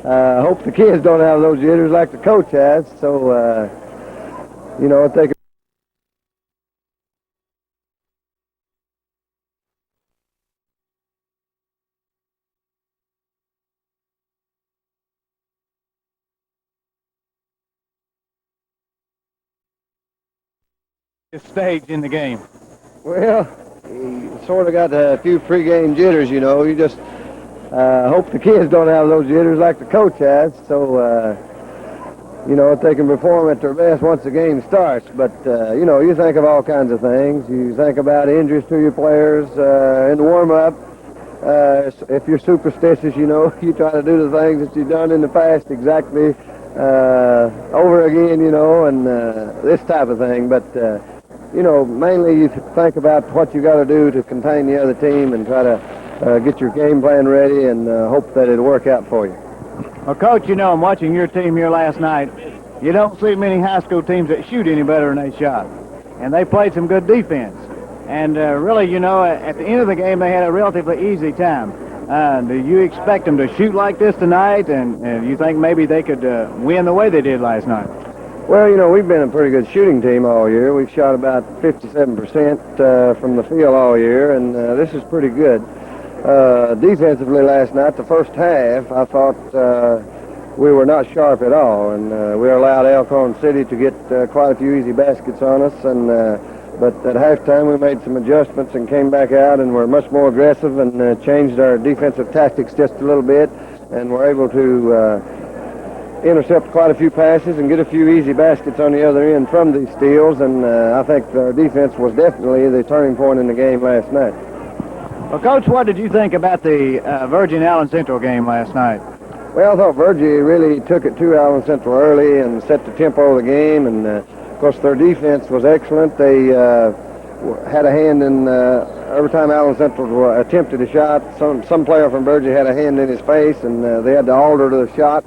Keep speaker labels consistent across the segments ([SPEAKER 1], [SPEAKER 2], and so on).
[SPEAKER 1] Hope the kids don't have those jitters like the coach has. So, if they can.
[SPEAKER 2] This stage in the game.
[SPEAKER 1] Well, you sort of got a few pregame jitters, You just hope the kids don't have those jitters like the coach has. So, if they can perform at their best once the game starts. But, you think of all kinds of things. You think about injuries to your players in the warm-up. If you're superstitious, you try to do the things that you've done in the past exactly over again, and this type of thing. But, mainly you think about what you got to do to contain the other team and try to get your game plan ready and hope that it'll work out for you.
[SPEAKER 2] Well, Coach, I'm watching your team here last night. You don't see many high school teams that shoot any better than they shot. And they played some good defense. And really, at the end of the game, they had a relatively easy time. Do you expect them to shoot like this tonight? And you think maybe they could win the way they did last night?
[SPEAKER 1] Well, we've been a pretty good shooting team all year. We've shot about 57% from the field all year, and this is pretty good. Defensively last night, the first half, I thought we were not sharp at all, and we allowed Elkhorn City to get quite a few easy baskets on us, and but at halftime we made some adjustments and came back out and were much more aggressive and changed our defensive tactics just a little bit, and were able to intercept quite a few passes and get a few easy baskets on the other end from these steals, and I think our defense was definitely the turning point in the game last night.
[SPEAKER 2] Well, Coach, what did you think about the Virgie and Allen Central game last night?
[SPEAKER 1] Well, I thought Virgie really took it to Allen Central early and set the tempo of the game, and of course their defense was excellent. They had a hand in every time Allen Central attempted a shot, some player from Virgie had a hand in his face, and they had to alter the shots.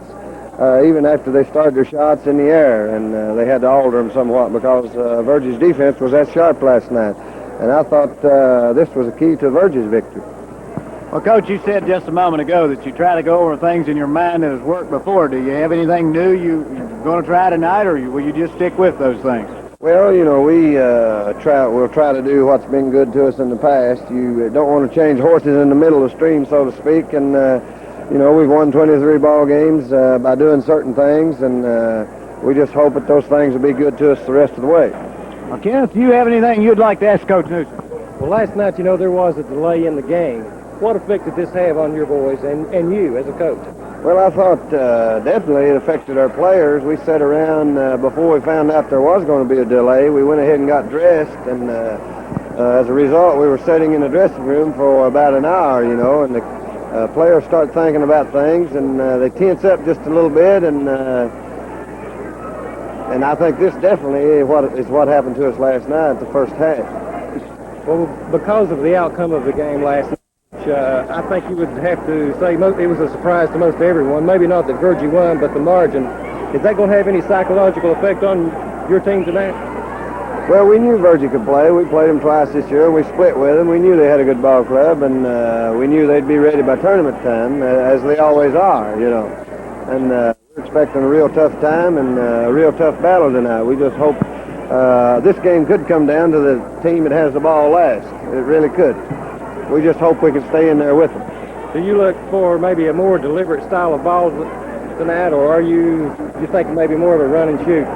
[SPEAKER 1] Even after they started their shots in the air, and they had to alter them somewhat because Virgie's defense was that sharp last night. And I thought this was a key to Virgie's victory.
[SPEAKER 2] Well, Coach, you said just a moment ago that you try to go over things in your mind that has worked before. Do you have anything new you're going to try tonight, or will you just stick with those things?
[SPEAKER 1] Well, we'll try to do what's been good to us in the past. You don't want to change horses in the middle of the stream, so to speak, and we've won 23 ball games by doing certain things, and we just hope that those things will be good to us the rest of the way.
[SPEAKER 2] Well, Kenneth, do you have anything you'd like to ask Coach Newsom?
[SPEAKER 3] Well, last night, there was a delay in the game. What effect did this have on your boys and you as a coach?
[SPEAKER 1] Well, I thought definitely it affected our players. We sat around before we found out there was going to be a delay. We went ahead and got dressed, and as a result, we were sitting in the dressing room for about an hour, and the players start thinking about things, and they tense up just a little bit, and I think this definitely is what happened to us last night, the first half.
[SPEAKER 3] Well, because of the outcome of the game last night, I think you would have to say it was a surprise to most everyone. Maybe not that Virgie won, but the margin. Is that going to have any psychological effect on your team tonight?
[SPEAKER 1] Well, we knew Virgie could play. We played them twice this year. We split with them. We knew they had a good ball club, and we knew they'd be ready by tournament time, as they always are, And we're expecting a real tough time and a real tough battle tonight. We just hope this game could come down to the team that has the ball last. It really could. We just hope we can stay in there with them.
[SPEAKER 3] Do you look for maybe a more deliberate style of ball tonight, or are you thinking maybe more of a run and shoot?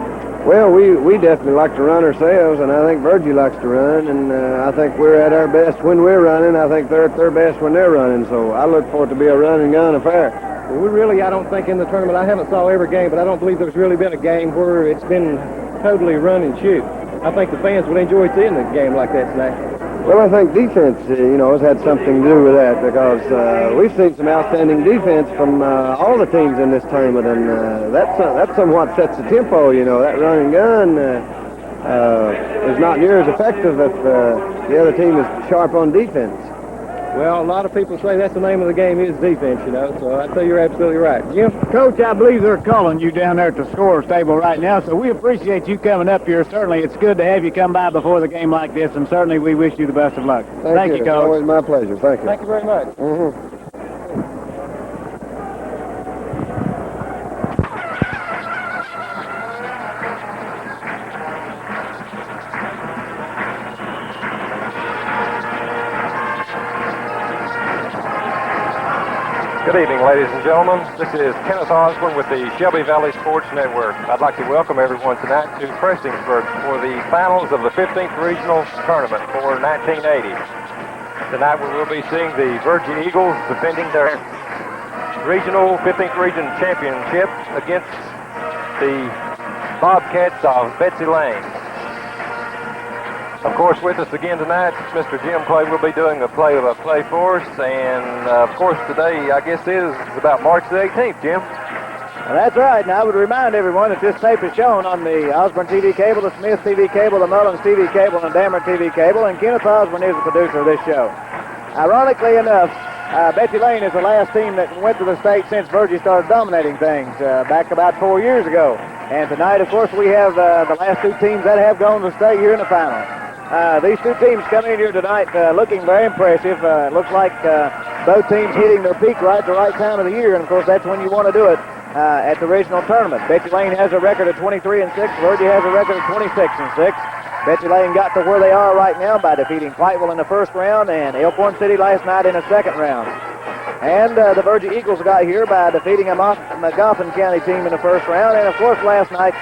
[SPEAKER 1] Well, we definitely like to run ourselves, and I think Virgie likes to run, and I think we're at our best when we're running. I think they're at their best when they're running, so I look for it to be a run and gun affair.
[SPEAKER 3] Well, I don't think in the tournament, I haven't saw every game, but I don't believe there's really been a game where it's been totally run and shoot. I think the fans would enjoy seeing a game like that tonight.
[SPEAKER 1] Well, I think defense, has had something to do with that, because we've seen some outstanding defense from all the teams in this tournament, and that somewhat sets the tempo. That run and gun is not near as effective if the other team is sharp on defense.
[SPEAKER 3] Well, a lot of people say that's the name of the game is defense, so I tell you you're absolutely right. Jim?
[SPEAKER 2] Coach, I believe they're calling you down there at the scorer's table right now, so we appreciate you coming up here. Certainly, it's good to have you come by before the game like this, and certainly we wish you the best of luck.
[SPEAKER 1] Thank you,
[SPEAKER 2] Coach.
[SPEAKER 1] It's always my pleasure. Thank you.
[SPEAKER 3] Thank you very much.
[SPEAKER 1] Mm-hmm.
[SPEAKER 4] Good evening, ladies and gentlemen. This is Kenneth Osborne with the Shelby Valley Sports Network. I'd like to welcome everyone tonight to Prestonsburg for the finals of the 15th Regional Tournament for 1980. Tonight we will be seeing the Virgie Eagles defending their regional 15th Region Championship against the Bobcats of Betsy Layne. Of course, with us again tonight, Mr. Jim Clay will be doing a play-by-play for us, and of course today, I guess, is about March the 18th, Jim.
[SPEAKER 2] Well, that's right, and I would remind everyone that this tape is shown on the Osborne TV cable, the Smith TV cable, the Mullins TV cable, and Dammer TV cable, and Kenneth Osborne is the producer of this show. Ironically enough, Betsy Layne is the last team that went to the state since Virgie started dominating things back about 4 years ago. And tonight, of course, we have the last two teams that have gone to the state here in the final. These two teams coming in here tonight looking very impressive. Looks like both teams hitting their peak right at the right time of the year, and of course that's when you want to do it at the regional tournament. Betsy Layne has a record of 23-6. Virgie has a record of 26-6. Betsy Layne got to where they are right now by defeating Clyteville in the first round and Elkhorn City last night in the second round. And the Virgie Eagles got here by defeating a Magoffin County team in the first round, and of course last night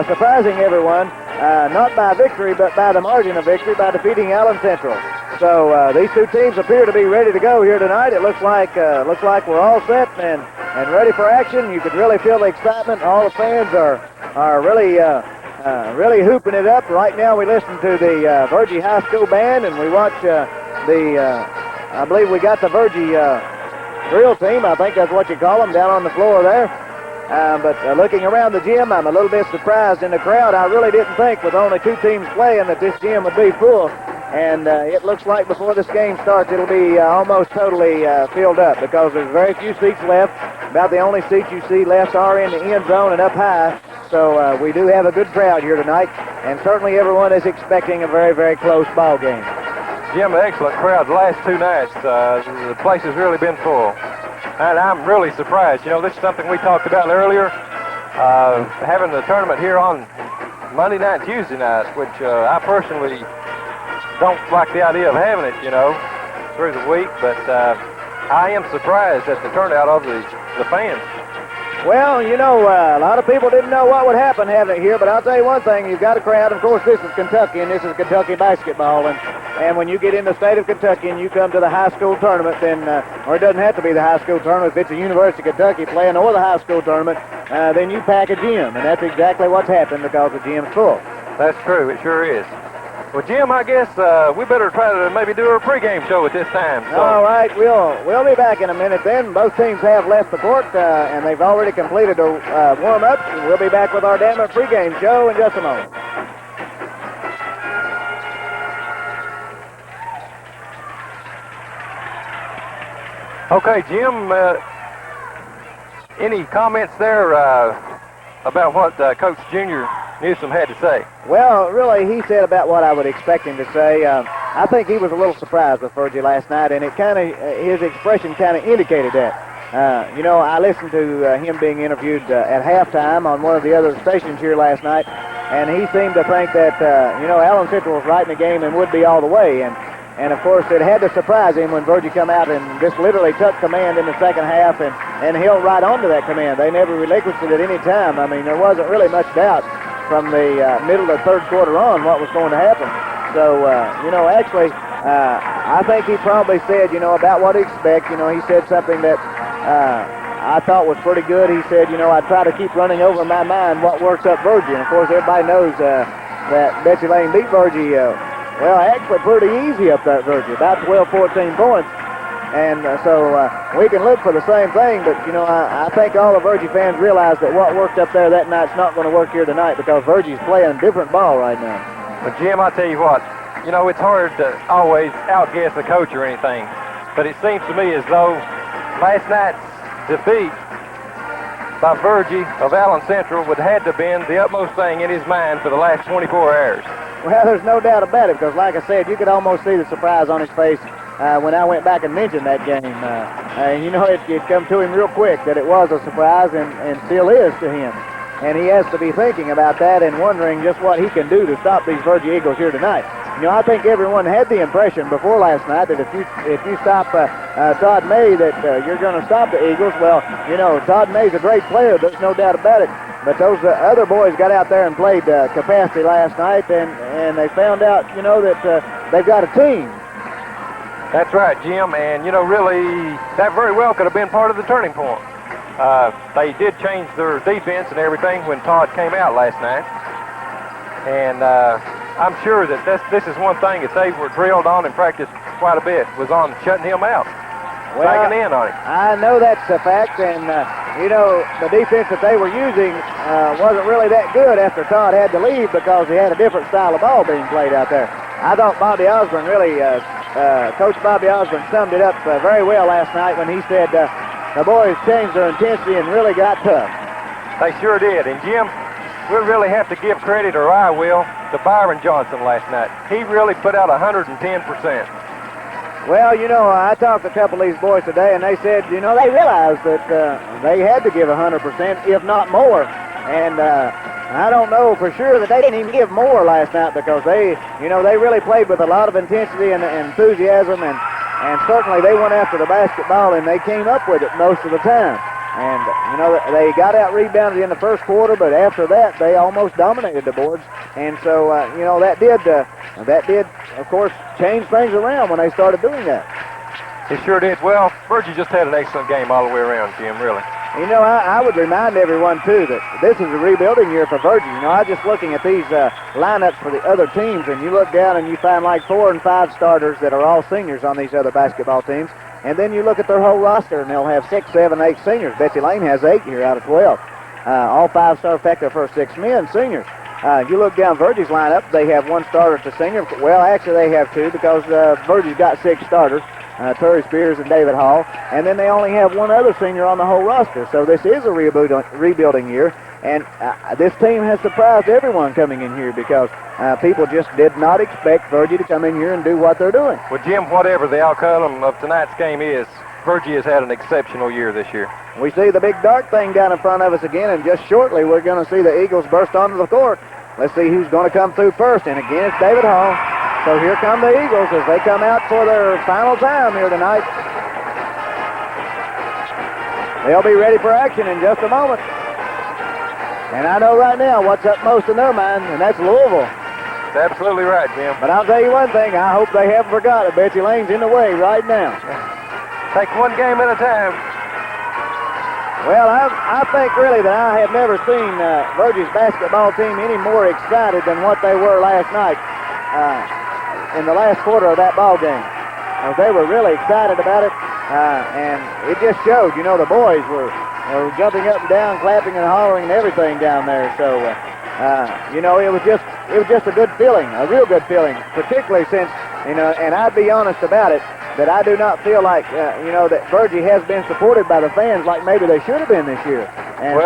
[SPEAKER 2] surprising everyone, not by victory, but by the margin of victory by defeating Allen Central. So these two teams appear to be ready to go here tonight. It looks like we're all set and ready for action. You could really feel the excitement. All the fans are really hooping it up. Right now we listen to the Virgie High School band, and we watch I believe we got the Virgie drill team. I think that's what you call them, down on the floor there. But looking around the gym, I'm a little bit surprised in the crowd. I really didn't think, with only two teams playing, that this gym would be full. And it looks like before this game starts, it'll be almost totally filled up, because there's very few seats left. About the only seats you see left are in the end zone and up high. So we do have a good crowd here tonight, and certainly everyone is expecting a very, very close ball game.
[SPEAKER 4] Jim, an excellent crowd the last two nights. The place has really been full. And I'm really surprised. You know, this is something we talked about earlier, having the tournament here on Monday night and Tuesday nights, which I personally don't like the idea of having it, you know, through the week, but I am surprised at the turnout of the fans.
[SPEAKER 2] Well, you know, a lot of people didn't know what would happen having it here, but I'll tell you one thing, you've got a crowd. Of course, this is Kentucky, and this is Kentucky basketball, and when you get in the state of Kentucky and you come to the high school tournament, then, or it doesn't have to be the high school tournament, if it's the University of Kentucky playing or the high school tournament, then you pack a gym, and that's exactly what's happened, because the gym's full.
[SPEAKER 4] That's true, it sure is. Well, Jim, I guess we better try to maybe do our pregame show at this time. So.
[SPEAKER 2] All right, we'll be back in a minute then. Both teams have left the court, and they've already completed their warm-ups. And we'll be back with our Dammer pregame show in just a moment.
[SPEAKER 4] Okay, Jim, any comments there about what Coach Junior Newsom had to say?
[SPEAKER 2] Well, really, he said about what I would expect him to say. I think he was a little surprised with Virgie last night, and it kind of his expression kind of indicated that. You know, I listened to him being interviewed at halftime on one of the other stations here last night, and he seemed to think that you know, Allen Central was right in the game and would be all the way. And of course, it had to surprise him when Virgie come out and just literally took command in the second half and held right on to that command. They never relinquished it at any time. I mean, there wasn't really much doubt from the middle of the third quarter on what was going to happen. So, you know, actually, I think he probably said, you know, about what to expect. You know, he said something that I thought was pretty good. He said, you know, I try to keep running over in my mind what works up Virgie. And, of course, everybody knows that Betsy Layne beat Virgie, well, actually pretty easy up there at Virgie, about 12, 14 points. And so we can look for the same thing, but, you know, I think all the Virgie fans realize that what worked up there that night's not going to work here tonight, because Virgie's playing different ball right now.
[SPEAKER 4] But, Jim, I'll tell you what, you know, it's hard to always outguess a coach or anything, but it seems to me as though last night's defeat by Virgie of Allen Central would have had to have been the utmost thing in his mind for the last 24 hours.
[SPEAKER 2] Well, there's no doubt about it, because like I said, you could almost see the surprise on his face when I went back and mentioned that game. You know, it come to him real quick that it was a surprise and still is to him. And he has to be thinking about that and wondering just what he can do to stop these Virgie Eagles here tonight. I think everyone had the impression before last night that if you stop Todd May, that you're going to stop the Eagles. Well, Todd May's a great player. There's no doubt about it. But those other boys got out there and played capacity last night, and they found out, that they've got a team.
[SPEAKER 4] That's right, Jim. And, really, that very well could have been part of the turning point. They did change their defense and everything when Todd came out last night. And I'm sure that this is one thing that they were drilled on and practiced quite a bit, was on shutting him out, backing in on him.
[SPEAKER 2] I know that's a fact, and, the defense that they were using wasn't really that good after Todd had to leave because he had a different style of ball being played out there. I thought Bobby Osborne really, Coach Bobby Osborne summed it up very well last night when he said the boys changed their intensity and really got tough.
[SPEAKER 4] They sure did. And, Jim, we'll really have to give credit, or I will, to Byron Johnson last night. He really put out 110%.
[SPEAKER 2] Well, I talked to a couple of these boys today, and they said, they realized that they had to give 100%, if not more. And I don't know for sure that they didn't even give more last night because they really played with a lot of intensity and enthusiasm, and certainly they went after the basketball, and they came up with it most of the time. And, they got out rebounded in the first quarter, but after that, they almost dominated the boards. And so, that did, of course, change things around when they started doing that.
[SPEAKER 4] It sure did. Well, Virgie just had an excellent game all the way around, Jim, really.
[SPEAKER 2] I would remind everyone, too, that this is a rebuilding year for Virgie. I was just looking at these lineups for the other teams, and you look down and you find like 4 and 5 starters that are all seniors on these other basketball teams. And then you look at their whole roster, and they'll have 6, 7, 8 seniors. Betsy Layne has 8 here out of 12. All 5-star, in fact, their first 6 men, seniors. You look down Virgie's lineup, they have 1 starter to senior. Well, actually, they have 2 because Virgie's got 6 starters, Terry Spears and David Hall. And then they only have 1 other senior on the whole roster. So this is a rebuilding year. And this team has surprised everyone coming in here because people just did not expect Virgie to come in here and do what they're doing.
[SPEAKER 4] Well, Jim, whatever the outcome of tonight's game is, Virgie has had an exceptional year this year.
[SPEAKER 2] We see the big dark thing down in front of us again, and just shortly we're going to see the Eagles burst onto the court. Let's see who's going to come through first, and again it's David Hall. So here come the Eagles as they come out for their final time here tonight. They'll be ready for action in just a moment. And I know right now what's upmost in their mind, and that's Louisville.
[SPEAKER 4] That's absolutely right, Jim.
[SPEAKER 2] But I'll tell you one thing, I hope they haven't forgot it. Betsy Layne's in the way right now.
[SPEAKER 4] Take one game at a time.
[SPEAKER 2] Well, I think really that I have never seen Virgie's basketball team any more excited than what they were last night in the last quarter of that ball game. They were really excited about it, and it just showed. The boys were jumping up and down, clapping and hollering and everything down there. So, it was just a good feeling, a real good feeling, particularly since, and I'd be honest about it, that I do not feel like, that Virgie has been supported by the fans like maybe they should have been this year. And,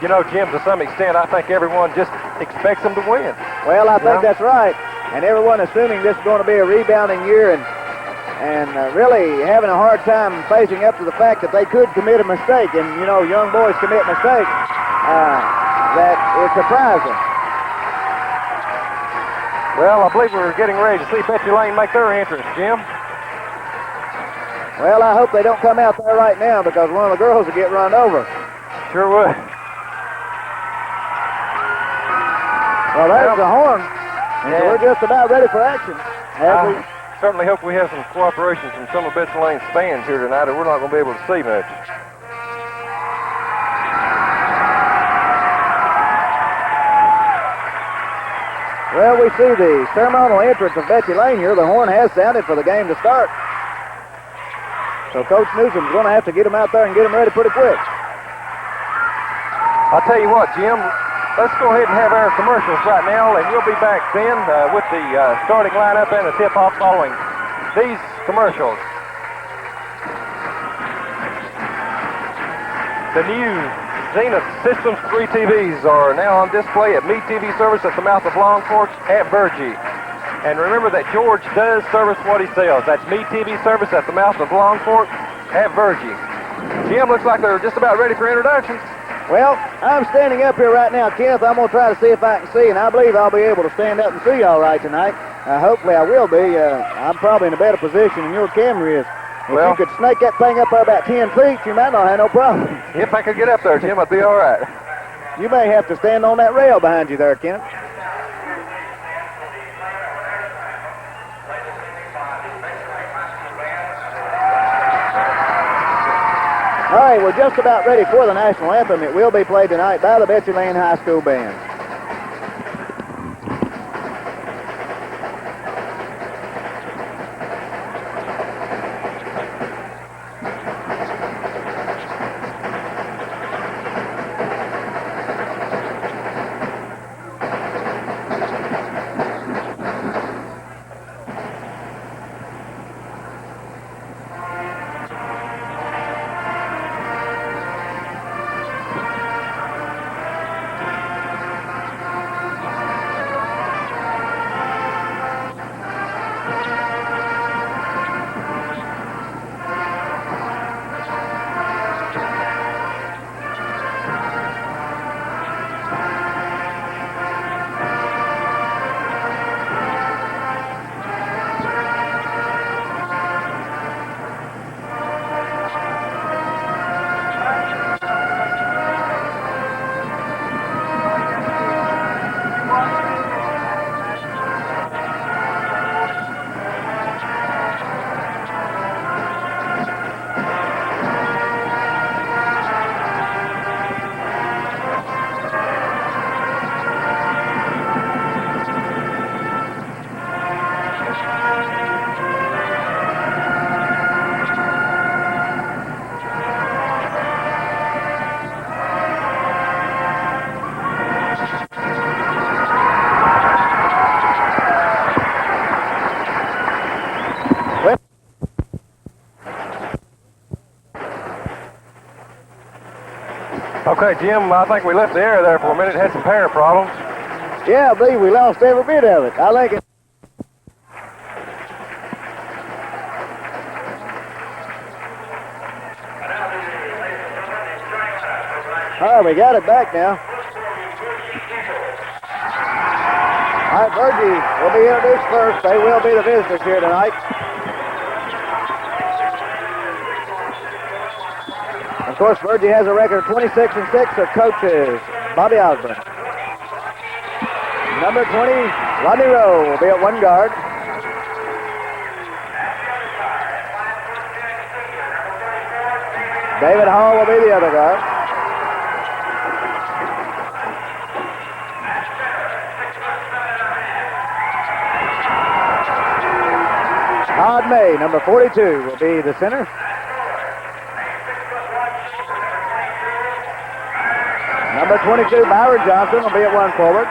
[SPEAKER 4] Jim, to some extent, I think everyone just expects them to win.
[SPEAKER 2] Well, I think that's right. And everyone assuming this is going to be a rebounding year and really having a hard time facing up to the fact that they could commit a mistake. And, young boys commit mistakes. That is surprising.
[SPEAKER 4] Well, I believe we're getting ready to see Betsy Layne make their entrance, Jim.
[SPEAKER 2] Well, I hope they don't come out there right now because one of the girls will get run over.
[SPEAKER 4] Sure would.
[SPEAKER 2] Well, there's the horn. And so we're just about ready for action.
[SPEAKER 4] I certainly hope we have some cooperation from some of Betsy Layne's fans here tonight, or we're not going to be able to see much.
[SPEAKER 2] Well, we see the ceremonial entrance of Betsy Layne here. The horn has sounded for the game to start. So Coach Newsom's going to have to get them out there and get them ready pretty quick.
[SPEAKER 4] I'll tell you what, Jim, let's go ahead and have our commercials right now, and we'll be back then with the starting lineup and the tip-off following these commercials. The new Zenith Systems 3 TVs are now on display at Mead TV Service at the mouth of Long Fork at Virgie. And remember that George does service what he sells. That's Mead TV Service at the mouth of Long Fork at Virgie. Jim, looks like they're just about ready for introductions.
[SPEAKER 2] Well, I'm standing up here right now, Kenneth. I'm going to try to see if I can see, and I believe I'll be able to stand up and see all right tonight. Hopefully I will be. I'm probably in a better position than your camera is. If
[SPEAKER 4] Well,
[SPEAKER 2] you could snake that thing up there about 10 feet, you might not have no problem.
[SPEAKER 4] if I could get up there, Jim, I'd be all right.
[SPEAKER 2] You may have to stand on that rail behind you there, Kent. All right, we're just about ready for the national anthem. It will be played tonight by the Betsy Layne High School Band.
[SPEAKER 4] Okay, Jim, I think we left the air there for a minute, had some power problems.
[SPEAKER 2] Yeah, I believe we lost every bit of it. I think it. All right, we got it back now. All right, Virgie will be introduced first. They will be the visitors here tonight. Of course, Virgie has a record of 26-6. Their coach is Bobby Osborne. Number 20, Rodney Rowe, will be at one guard. David Hall will be the other guard. Todd May, number 42, will be the center. Number 22, Byron Johnson, will be at one forward.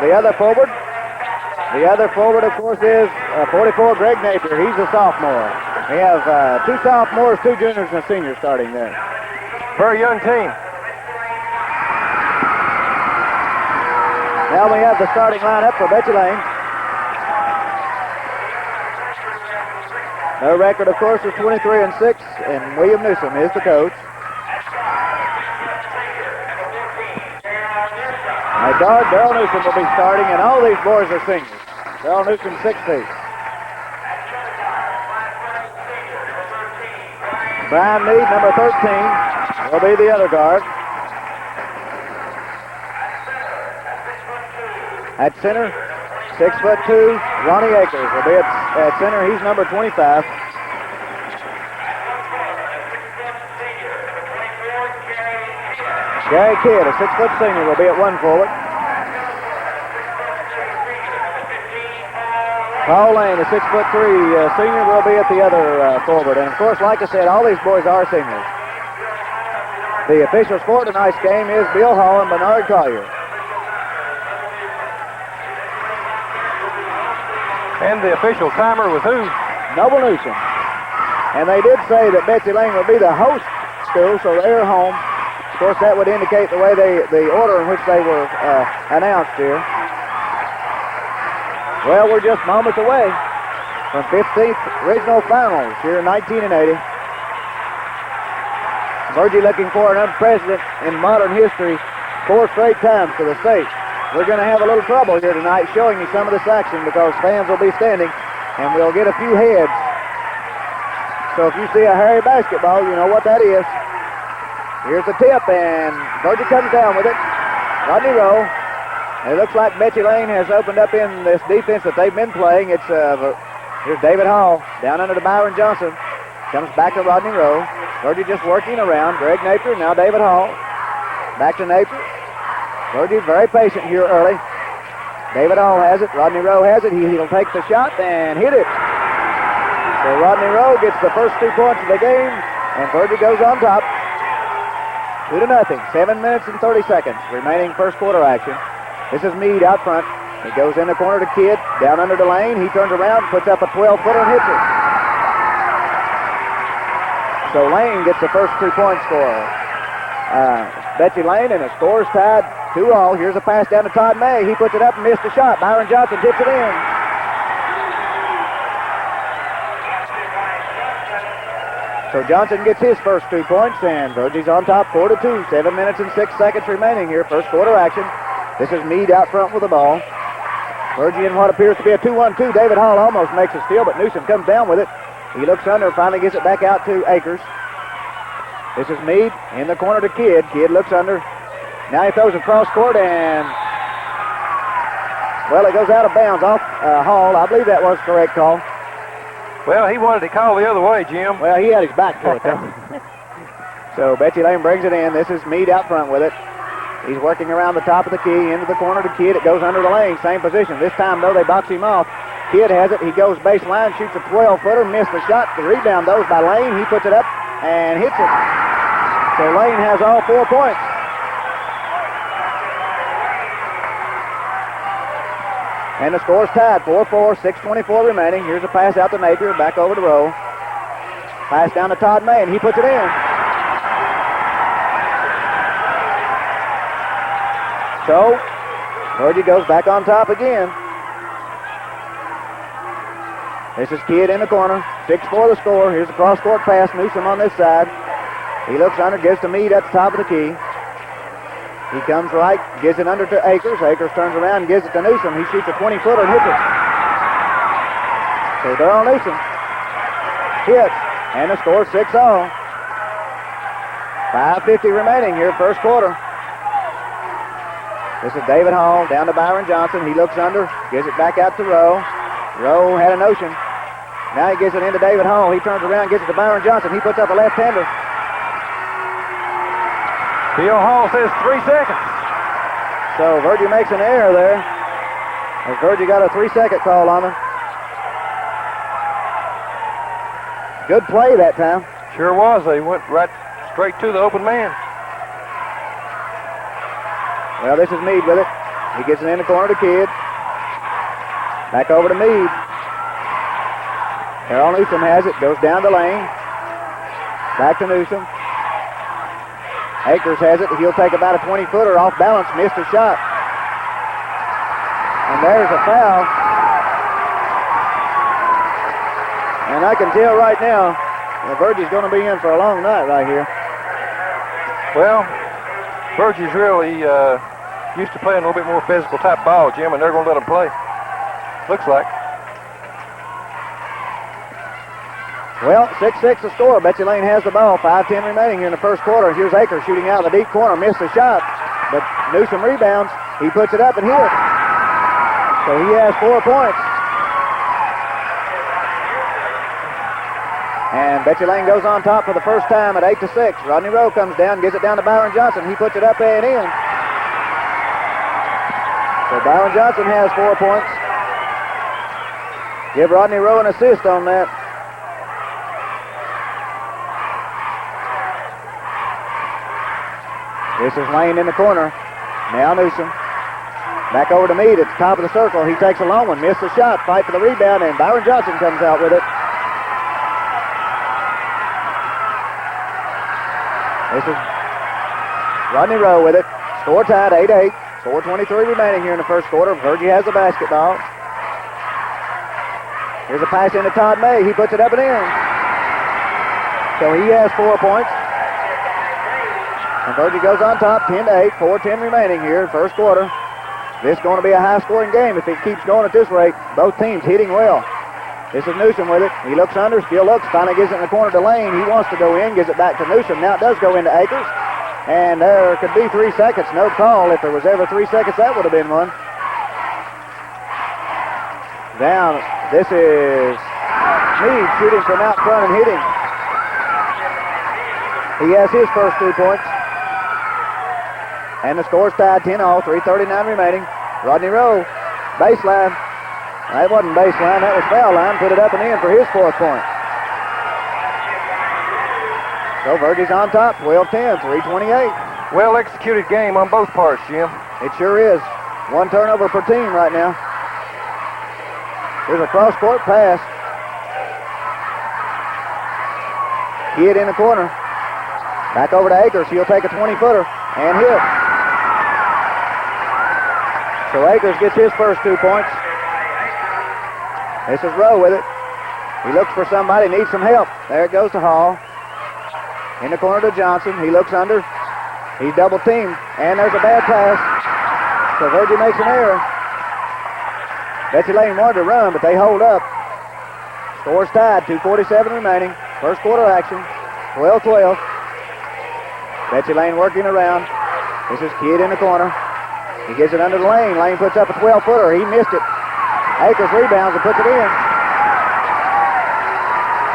[SPEAKER 2] The other forward, of course, is 44, Greg Napier. He's a sophomore. We have two sophomores, two juniors, and a senior starting there.
[SPEAKER 4] Very young team.
[SPEAKER 2] Now we have the starting lineup for Betsy Layne. Their record, of course, is 23-6, and William Newsom is the coach. At guard, Darrell Newsom will be starting, and all these boys are seniors. Darrell Newsom, 6 feet. Brian Meade, number 13, will be the other guard. At center, 6'2", Ronnie Akers will be at center. He's number 25. Gary Kidd, a 6-foot senior, will be at one forward. Paul Lane, a 6'3" senior, will be at the other forward. And of course, like I said, all these boys are seniors. The officials for tonight's game is Bill Hall and Bernard Collier.
[SPEAKER 4] And the official timer was who?
[SPEAKER 2] Noble Newsom. And they did say that Betsy Layne will be the host school, so they're home. Of course, that would indicate the way the order in which they were announced here. Well, we're just moments away from 15th regional finals here in 1980. Virgie looking for an unprecedented in modern history, 4 straight times for the state. we're going to have a little trouble here tonight showing you some of this action because fans will be standing and we'll get a few heads. So if you see a hairy basketball, you know what that is. Here's the tip, and Virgie comes down with it. Rodney Rowe. It looks like Betsy Layne has opened up in this defense that they've been playing. It's here's David Hall down under to Byron Johnson. Comes back to Rodney Rowe. Virgie just working around. Greg Napier, now David Hall. Back to Napier. Virgie very patient here early. David Hall has it. Rodney Rowe has it. He'll take the shot and hit it. So Rodney Rowe gets the first 2 points of the game, and Virgie goes on top. 2-0. 7 minutes and 30 seconds remaining first quarter action. This is Meade out front. He goes in the corner to Kidd, down under the lane. He turns around, puts up a 12-footer and hits it. So Layne gets the first 2 points for Betsy Layne, and the score is tied 2-all. Here's a pass down to Todd May. He puts it up and missed the shot. Byron Johnson tips it in. So Johnson gets his first 2 points, and Virgie's on top 4-2. 7 minutes and 6 seconds remaining here, first quarter action. This is Meade out front with the ball. Virgie in what appears to be a 2-1-2. David Hall almost makes a steal, but Newsom comes down with it. He looks under, finally gets it back out to Akers. This is Meade in the corner to Kidd. Kidd looks under. Now he throws across court, and, well, it goes out of bounds off Hall. I believe that was the correct call.
[SPEAKER 4] Well, he wanted to call the other way, Jim.
[SPEAKER 2] Well, he had his back to it, though. So Betsy Layne brings it in. This is Meade out front with it. He's working around the top of the key, into the corner to Kidd. It goes under the lane, same position. This time, though, they box him off. Kidd has it. He goes baseline, shoots a 12-footer, missed the shot. The rebound, though, is by Layne. He puts it up and hits it. So Layne has all 4 points. And the score's tied, 4-4, 6:24 remaining. Here's a pass out to Napier, back over to Rowe. Pass down to Todd May, and he puts it in. So, Virgie goes back on top again. This is Kidd in the corner. 6-4 the score. Here's a cross-court pass. Newsom on this side. He looks under, gives to Meade at the top of the key. He comes right, gives it under to Akers. Akers turns around and gives it to Newsom. He shoots a 20-footer and hits it. So Darrell Newsom hits, and the score 6-all. 5:50 remaining here, first quarter. This is David Hall down to Byron Johnson. He looks under, gives it back out to Rowe. Rowe had a notion. Now he gives it into David Hall. He turns around, gives it to Byron Johnson. He puts up a left-hander.
[SPEAKER 4] Bill Hall says 3 seconds.
[SPEAKER 2] So Virgie makes an error there. As Virgie got a 3-second call on him. Good play that time.
[SPEAKER 4] Sure was. They went right straight to the open man.
[SPEAKER 2] Well, this is Meade with it. He gets it in the corner to Kidd. Back over to Meade. Darrell Newsom has it. Goes down the lane. Back to Newsom. Akers has it. He'll take about a 20-footer off balance. Missed a shot. And there's a foul. And I can tell right now that Virgie's going to be in for a long night right here.
[SPEAKER 4] Well, Virgie's really used to playing a little bit more physical type ball, Jim, and they're going to let him play. Looks like.
[SPEAKER 2] Well, 6-6 the score. Betsy Layne has the ball. 5:10 remaining here in the first quarter. Here's Akers shooting out of the deep corner. Missed the shot, but Newsom rebounds. He puts it up and hits. So he has 4 points. And Betsy Layne goes on top for the first time at 8-6. Rodney Rowe comes down, gives it down to Byron Johnson. He puts it up and in. So Byron Johnson has 4 points. Give Rodney Rowe an assist on that. This is Layne in the corner. Now Newsom. Back over to Meade at the top of the circle. He takes a long one. Missed the shot. Fight for the rebound, and Byron Johnson comes out with it. This is Rodney Rowe with it. Score tied, 8-8. 4:23 remaining here in the first quarter. Virgie has the basketball. Here's a pass into Todd May. He puts it up and in. So he has 4 points. And Virgie goes on top, 10-8. 4:10 remaining here, first quarter. this is going to be a high-scoring game if it keeps going at this rate. Both teams hitting well. This is Newsom with it. He looks under, still looks, finally gives it in the corner to Layne. He wants to go in, gives it back to Newsom. Now it does go into Akers. And there could be 3 seconds. No call. If there was ever 3 seconds, that would have been one. Down. This is Meade shooting from out front and hitting. He has his first 2 points. And the score's tied 10-all, 3:39 remaining. Rodney Rowe, baseline. That wasn't baseline, that was foul line. Put it up and in for his 4th point. So Virgie's on top, 12-10, 3:28.
[SPEAKER 4] Well executed game on both parts, Jim.
[SPEAKER 2] It sure is. 1 turnover per team right now. Here's a cross-court pass. Kid in the corner. Back over to Akers. He'll take a 20-footer and hit. So Akers gets his first 2 points. This is Rowe with it. He looks for somebody, needs some help. There it goes to Hall. In the corner to Johnson. He looks under. He's double teamed. And there's a bad pass. So Virgie makes an error. Betsy Layne wanted to run, but they hold up. Score's tied, 2:47 remaining. First quarter action, 12-12. Betsy Layne working around. This is Kidd in the corner. He gets it under the Layne. Layne puts up a 12-footer. He missed it. Akers rebounds and puts it in.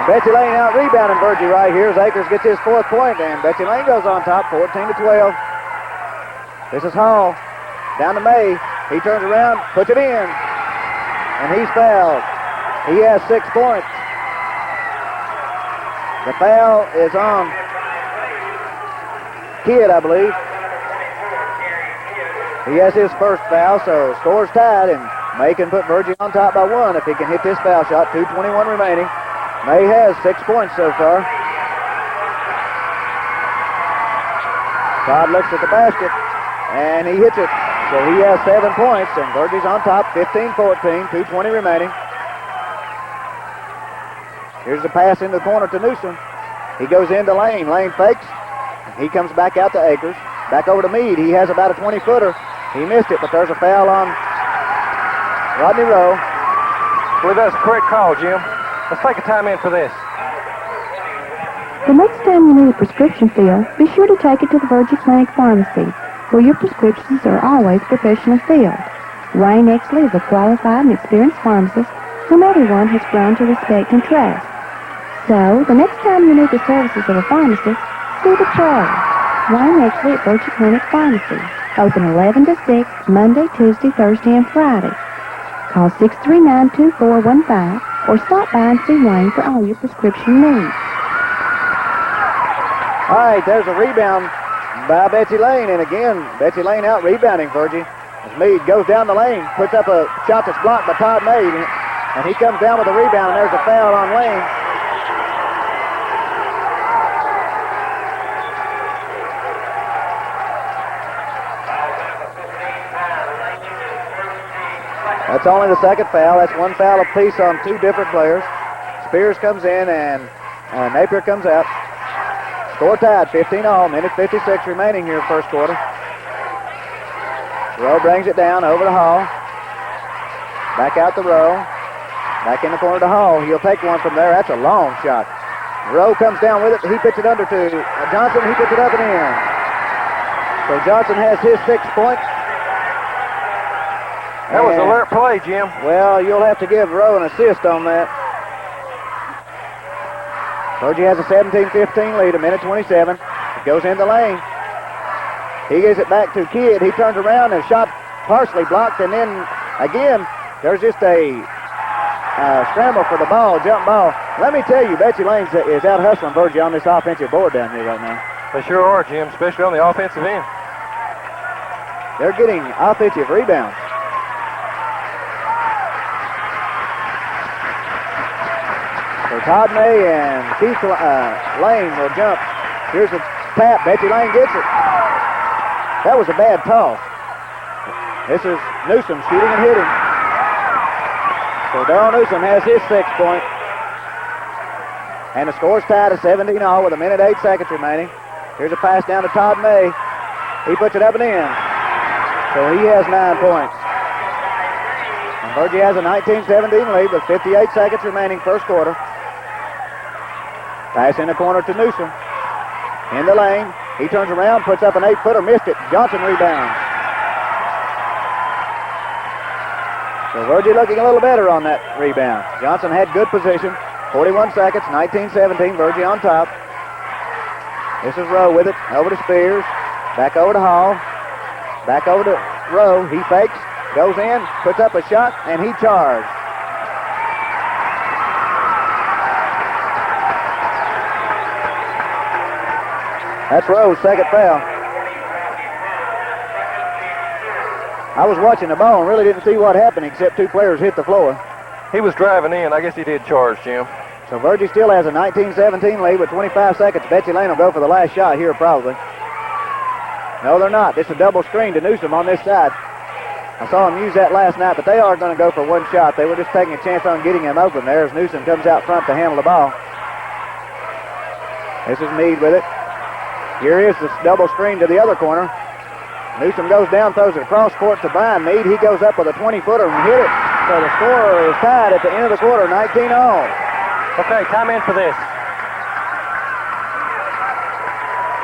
[SPEAKER 2] Betsy Layne out rebounding Virgie right here as Akers gets his 4th point, and Betsy Layne goes on top, 14-12. This is Hall. Down to May. He turns around, puts it in, and he's fouled. He has 6 points. The foul is on Kidd, I believe. He has his first foul, so score's tied, and May can put Virgie on top by 1 if he can hit this foul shot. 2:21 remaining. May has 6 points so far. Todd looks at the basket, and he hits it. So he has 7 points, and Virgie's on top, 15-14, 2:20 remaining. Here's the pass in the corner to Newsom. He goes into Layne. Layne fakes. He comes back out to Akers. Back over to Meade. He has about a 20-footer. He missed it, but there's a foul on Rodney Rowe.
[SPEAKER 4] Well, that's a correct call, Jim. Let's take a time in for this.
[SPEAKER 5] The next time you need a prescription filled, be sure to take it to the Virgie Clinic Pharmacy, where your prescriptions are always professionally filled. Wayne Exley is a qualified and experienced pharmacist whom everyone has grown to respect and trust. So, the next time you need the services of a pharmacist, see the pro. Wayne Exley at Virgie Clinic Pharmacy. Open 11 to 6, Monday, Tuesday, Thursday, and Friday. Call 639-2415 or stop by and see Wayne for all your prescription needs.
[SPEAKER 2] All right, there's a rebound by Betsy Layne, and again, Betsy Layne out rebounding Virgie. As Meade goes down the lane, puts up a shot that's blocked by Todd Meade, and he comes down with a rebound, and there's a foul on Layne. That's only the second foul. That's 1 foul apiece on 2 different players. Spears comes in, and Napier comes out. Score tied, 15-all, minute 56 remaining here in first quarter. Rowe brings it down over to Hall. Back out to Rowe. Back in the corner to Hall. He'll take one from there. That's a long shot. Rowe comes down with it. He puts it under to Johnson. He puts it up and in. So Johnson has his 6 points.
[SPEAKER 4] That was alert play, Jim.
[SPEAKER 2] Well, you'll have to give Rowe an assist on that. Virgie has a 17-15 lead, a minute 27. It goes into Layne. He gives it back to Kidd. He turns around and shot partially blocked, and then again, there's just a scramble for the ball, jump ball. Let me tell you, Betsy Layne is out hustling Virgie on this offensive board down here right now.
[SPEAKER 4] They sure are, Jim, especially on the offensive end.
[SPEAKER 2] They're getting offensive rebounds. So Todd May and Keith Layne will jump. Here's a tap. Betsy Layne gets it. That was a bad toss. This is Newsom shooting and hitting. So Darrell Newsom has his 6th point. And the score's tied at 17-all with a minute 8 seconds remaining. Here's a pass down to Todd May. He puts it up and in. So he has 9 points. And Virgie has a 19-17 lead with 58 seconds remaining first quarter. Pass in the corner to Newsom. In the lane. He turns around, puts up an 8-footer, missed it. Johnson rebounds. So Virgie looking a little better on that rebound. Johnson had good position. 41 seconds, 19-17, Virgie on top. This is Rowe with it, over to Spears. Back over to Hall. Back over to Rowe. He fakes, goes in, puts up a shot, and he charged. That's Rowe's second foul. I was watching the ball and really didn't see what happened except 2 players hit the floor.
[SPEAKER 4] He was driving in. I guess he did charge, Jim.
[SPEAKER 2] So Virgie still has a 19-17 lead with 25 seconds. Betsy Layne will go for the last shot here probably. No, they're not. It's a double screen to Newsom on this side. I saw him use that last night, but they are going to go for one shot. They were just taking a chance on getting him open there as Newsom comes out front to handle the ball. This is Meade with it. Here is the double screen to the other corner. Newsom goes down, throws it across court to Brian Meade. He goes up with a 20-footer and hit it. So the score is tied at the end of the quarter, 19-all.
[SPEAKER 4] Okay, time in for this.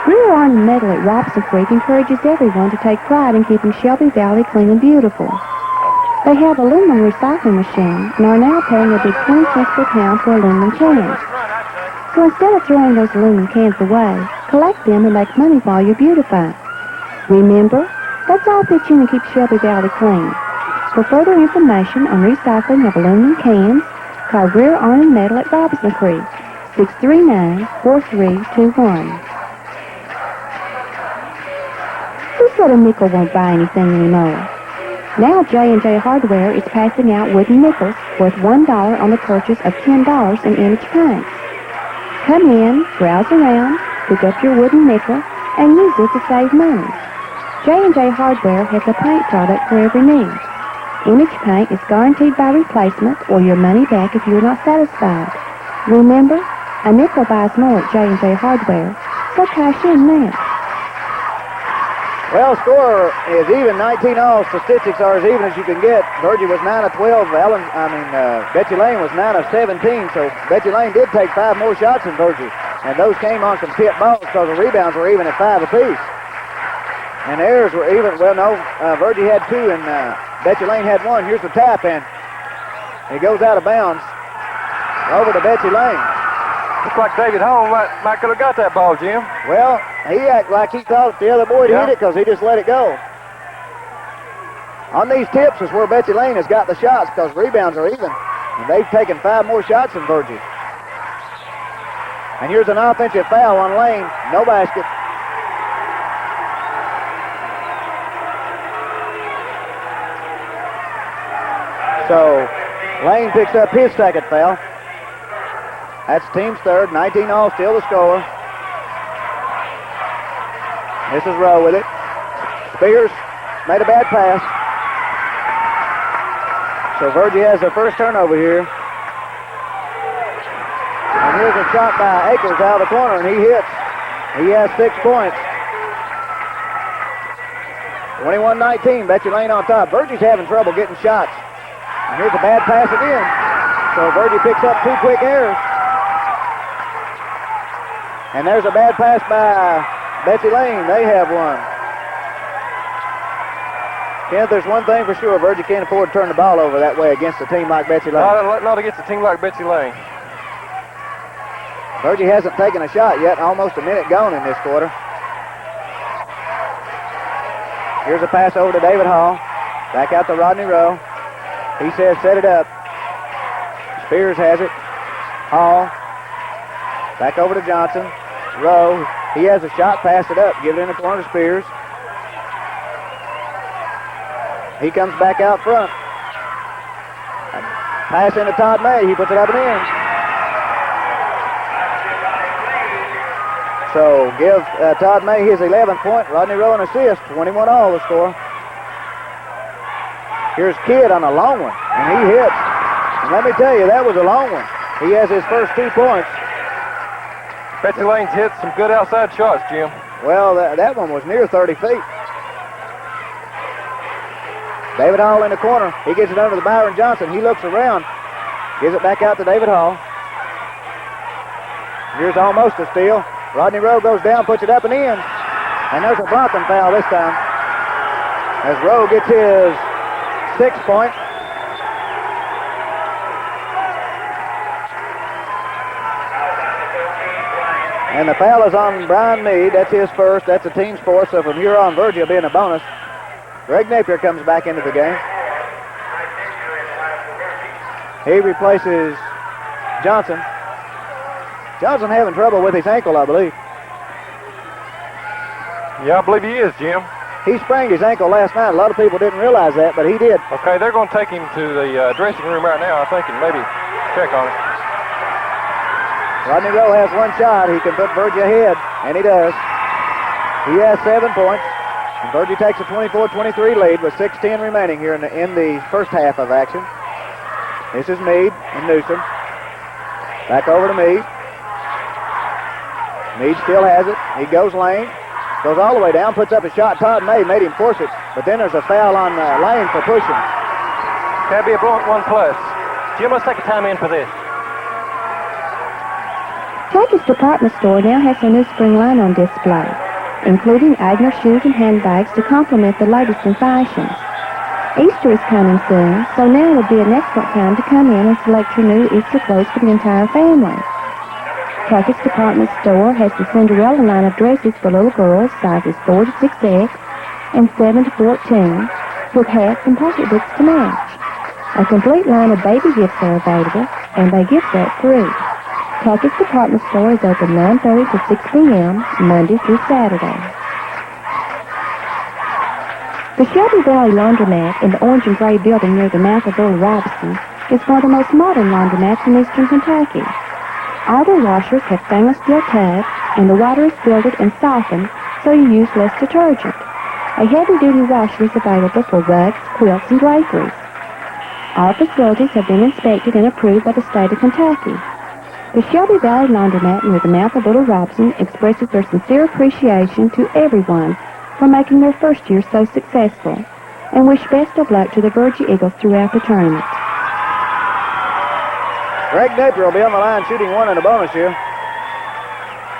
[SPEAKER 5] Greer Army Medal at Robson Creek encourages everyone to take pride in keeping Shelby Valley clean and beautiful. They have aluminum recycling machine and are now paying a big 20 cents per pound for aluminum cans. So instead of throwing those aluminum cans away, collect them and make money while you beautify. Remember, let's all pitch in and keep Shelby Valley clean. For further information on recycling of aluminum cans, call Greer Army Medal at Robinson Creek, 639-4321. Who said a nickel won't buy anything anymore? Now J&J Hardware is passing out wooden nickels worth $1 on the purchase of $10 in image paints. Come in, browse around, pick up your wooden nickel, and use it to save money. J&J Hardware has a paint product for every need. Image paint is guaranteed by replacement or your money back if you are not satisfied. Remember, a nickel buys more at J&J Hardware, so cash in now.
[SPEAKER 2] Well, score is even, 19-all. Statistics are as even as you can get. Virgie was 9 of 12. Betsy Layne was 9 of 17. So Betsy Layne did take 5 more shots than Virgie, and those came on some tip balls because the rebounds were even at 5 apiece. And the errors were even. Well, no, Virgie had 2 and Betsy Layne had 1. Here's the tap, and it goes out of bounds over to Betsy Layne.
[SPEAKER 4] Looks like David Hall might could have got that ball, Jim.
[SPEAKER 2] Well, he acted like he thought the other boy hit it because he just let it go. On these tips is where Betsy Layne has got the shots because rebounds are even. And they've taken 5 more shots than Virgie. And here's an offensive foul on Layne. No basket. So Layne picks up his second foul. That's team's third. 19-all, still the score. This is Rowe with it. Spears made a bad pass. So Virgie has their first turnover here. And here's a shot by Akers out of the corner, and he hits. He has 6 points. 21-19, Betsy Layne on top. Virgie's having trouble getting shots. And here's a bad pass again. So Virgie picks up 2 quick errors. And there's a bad pass by Betsy Layne. They have one. Kenneth, there's one thing for sure. Virgie can't afford to turn the ball over that way against a team like Betsy Layne.
[SPEAKER 4] Not against a team like Betsy Layne.
[SPEAKER 2] Virgie hasn't taken a shot yet. Almost a minute gone in this quarter. Here's a pass over to David Hall. Back out to Rodney Rowe. He says set it up. Spears has it. Hall. Back over to Johnson. Rowe. He has a shot. Pass it up. Give it in the corner to Spears. He comes back out front. Pass into Todd May. He puts it up and in. So give Todd May his 11th point. Rodney Rowe an assist. 21-all the score. Here's Kidd on a long one, and he hits. And let me tell you, that was a long one. He has his first 2 points.
[SPEAKER 4] Betsy Layne's hit some good outside shots, Jim.
[SPEAKER 2] Well, that one was near 30 feet. David Hall in the corner. He gets it under the Byron Johnson. He looks around. Gives it back out to David Hall. Here's almost a steal. Rodney Rowe goes down, puts it up and in. And there's a blocking foul this time. As Rowe gets his 6th point. And the foul is on Brian Meade. That's his first. That's the team's fourth. So from here on, Virgie will be in a bonus. Greg Napier comes back into the game. He replaces Johnson. Johnson having trouble with his ankle, I believe.
[SPEAKER 4] Yeah, I believe he is, Jim.
[SPEAKER 2] He sprained his ankle last night. A lot of people didn't realize that, but he did.
[SPEAKER 4] Okay, they're going to take him to the dressing room right now, I think, and maybe check on it.
[SPEAKER 2] Rodney Rowe has one shot. He can put Virgie ahead, and he does. He has 7 points. And Virgie takes a 24-23 lead with 6:10 remaining here in the first half of action. This is Meade and Newsom. Back over to Meade. Meade still has it. He goes Layne. Goes all the way down, puts up a shot. Todd May made him force it, but then there's a foul on Layne for pushing.
[SPEAKER 4] That'd be a blunt 1+. Jim, let's take a time in for this.
[SPEAKER 5] Jackie's department store now has a new spring line on display, including Agner shoes and handbags to complement the latest in fashions. Easter is coming soon, so now would be an excellent time to come in and select your new Easter clothes for the entire family. Tackett's department store has the Cinderella line of dresses for little girls, sizes 4 to 6X and 7 to 14, with hats and pocketbooks to match. A complete line of baby gifts are available, and they gift wrap free. Tackett's department store is open 9:30 to 6 p.m., Monday through Saturday. The Shelby Valley Laundromat in the orange and gray building near the mouth of Little Robinson is one of the most modern laundromats in eastern Kentucky. All their washers have stainless steel tubs, and the water is filtered and softened so you use less detergent. A heavy-duty washer is available for rugs, quilts, and draperies. All facilities have been inspected and approved by the state of Kentucky. The Shelby Valley Laundromat near the mouth of Little Robinson expresses their sincere appreciation to everyone for making their first year so successful, and wish best of luck to the Virgie Eagles throughout the tournament.
[SPEAKER 2] Greg Napier will be on the line shooting one in a bonus here.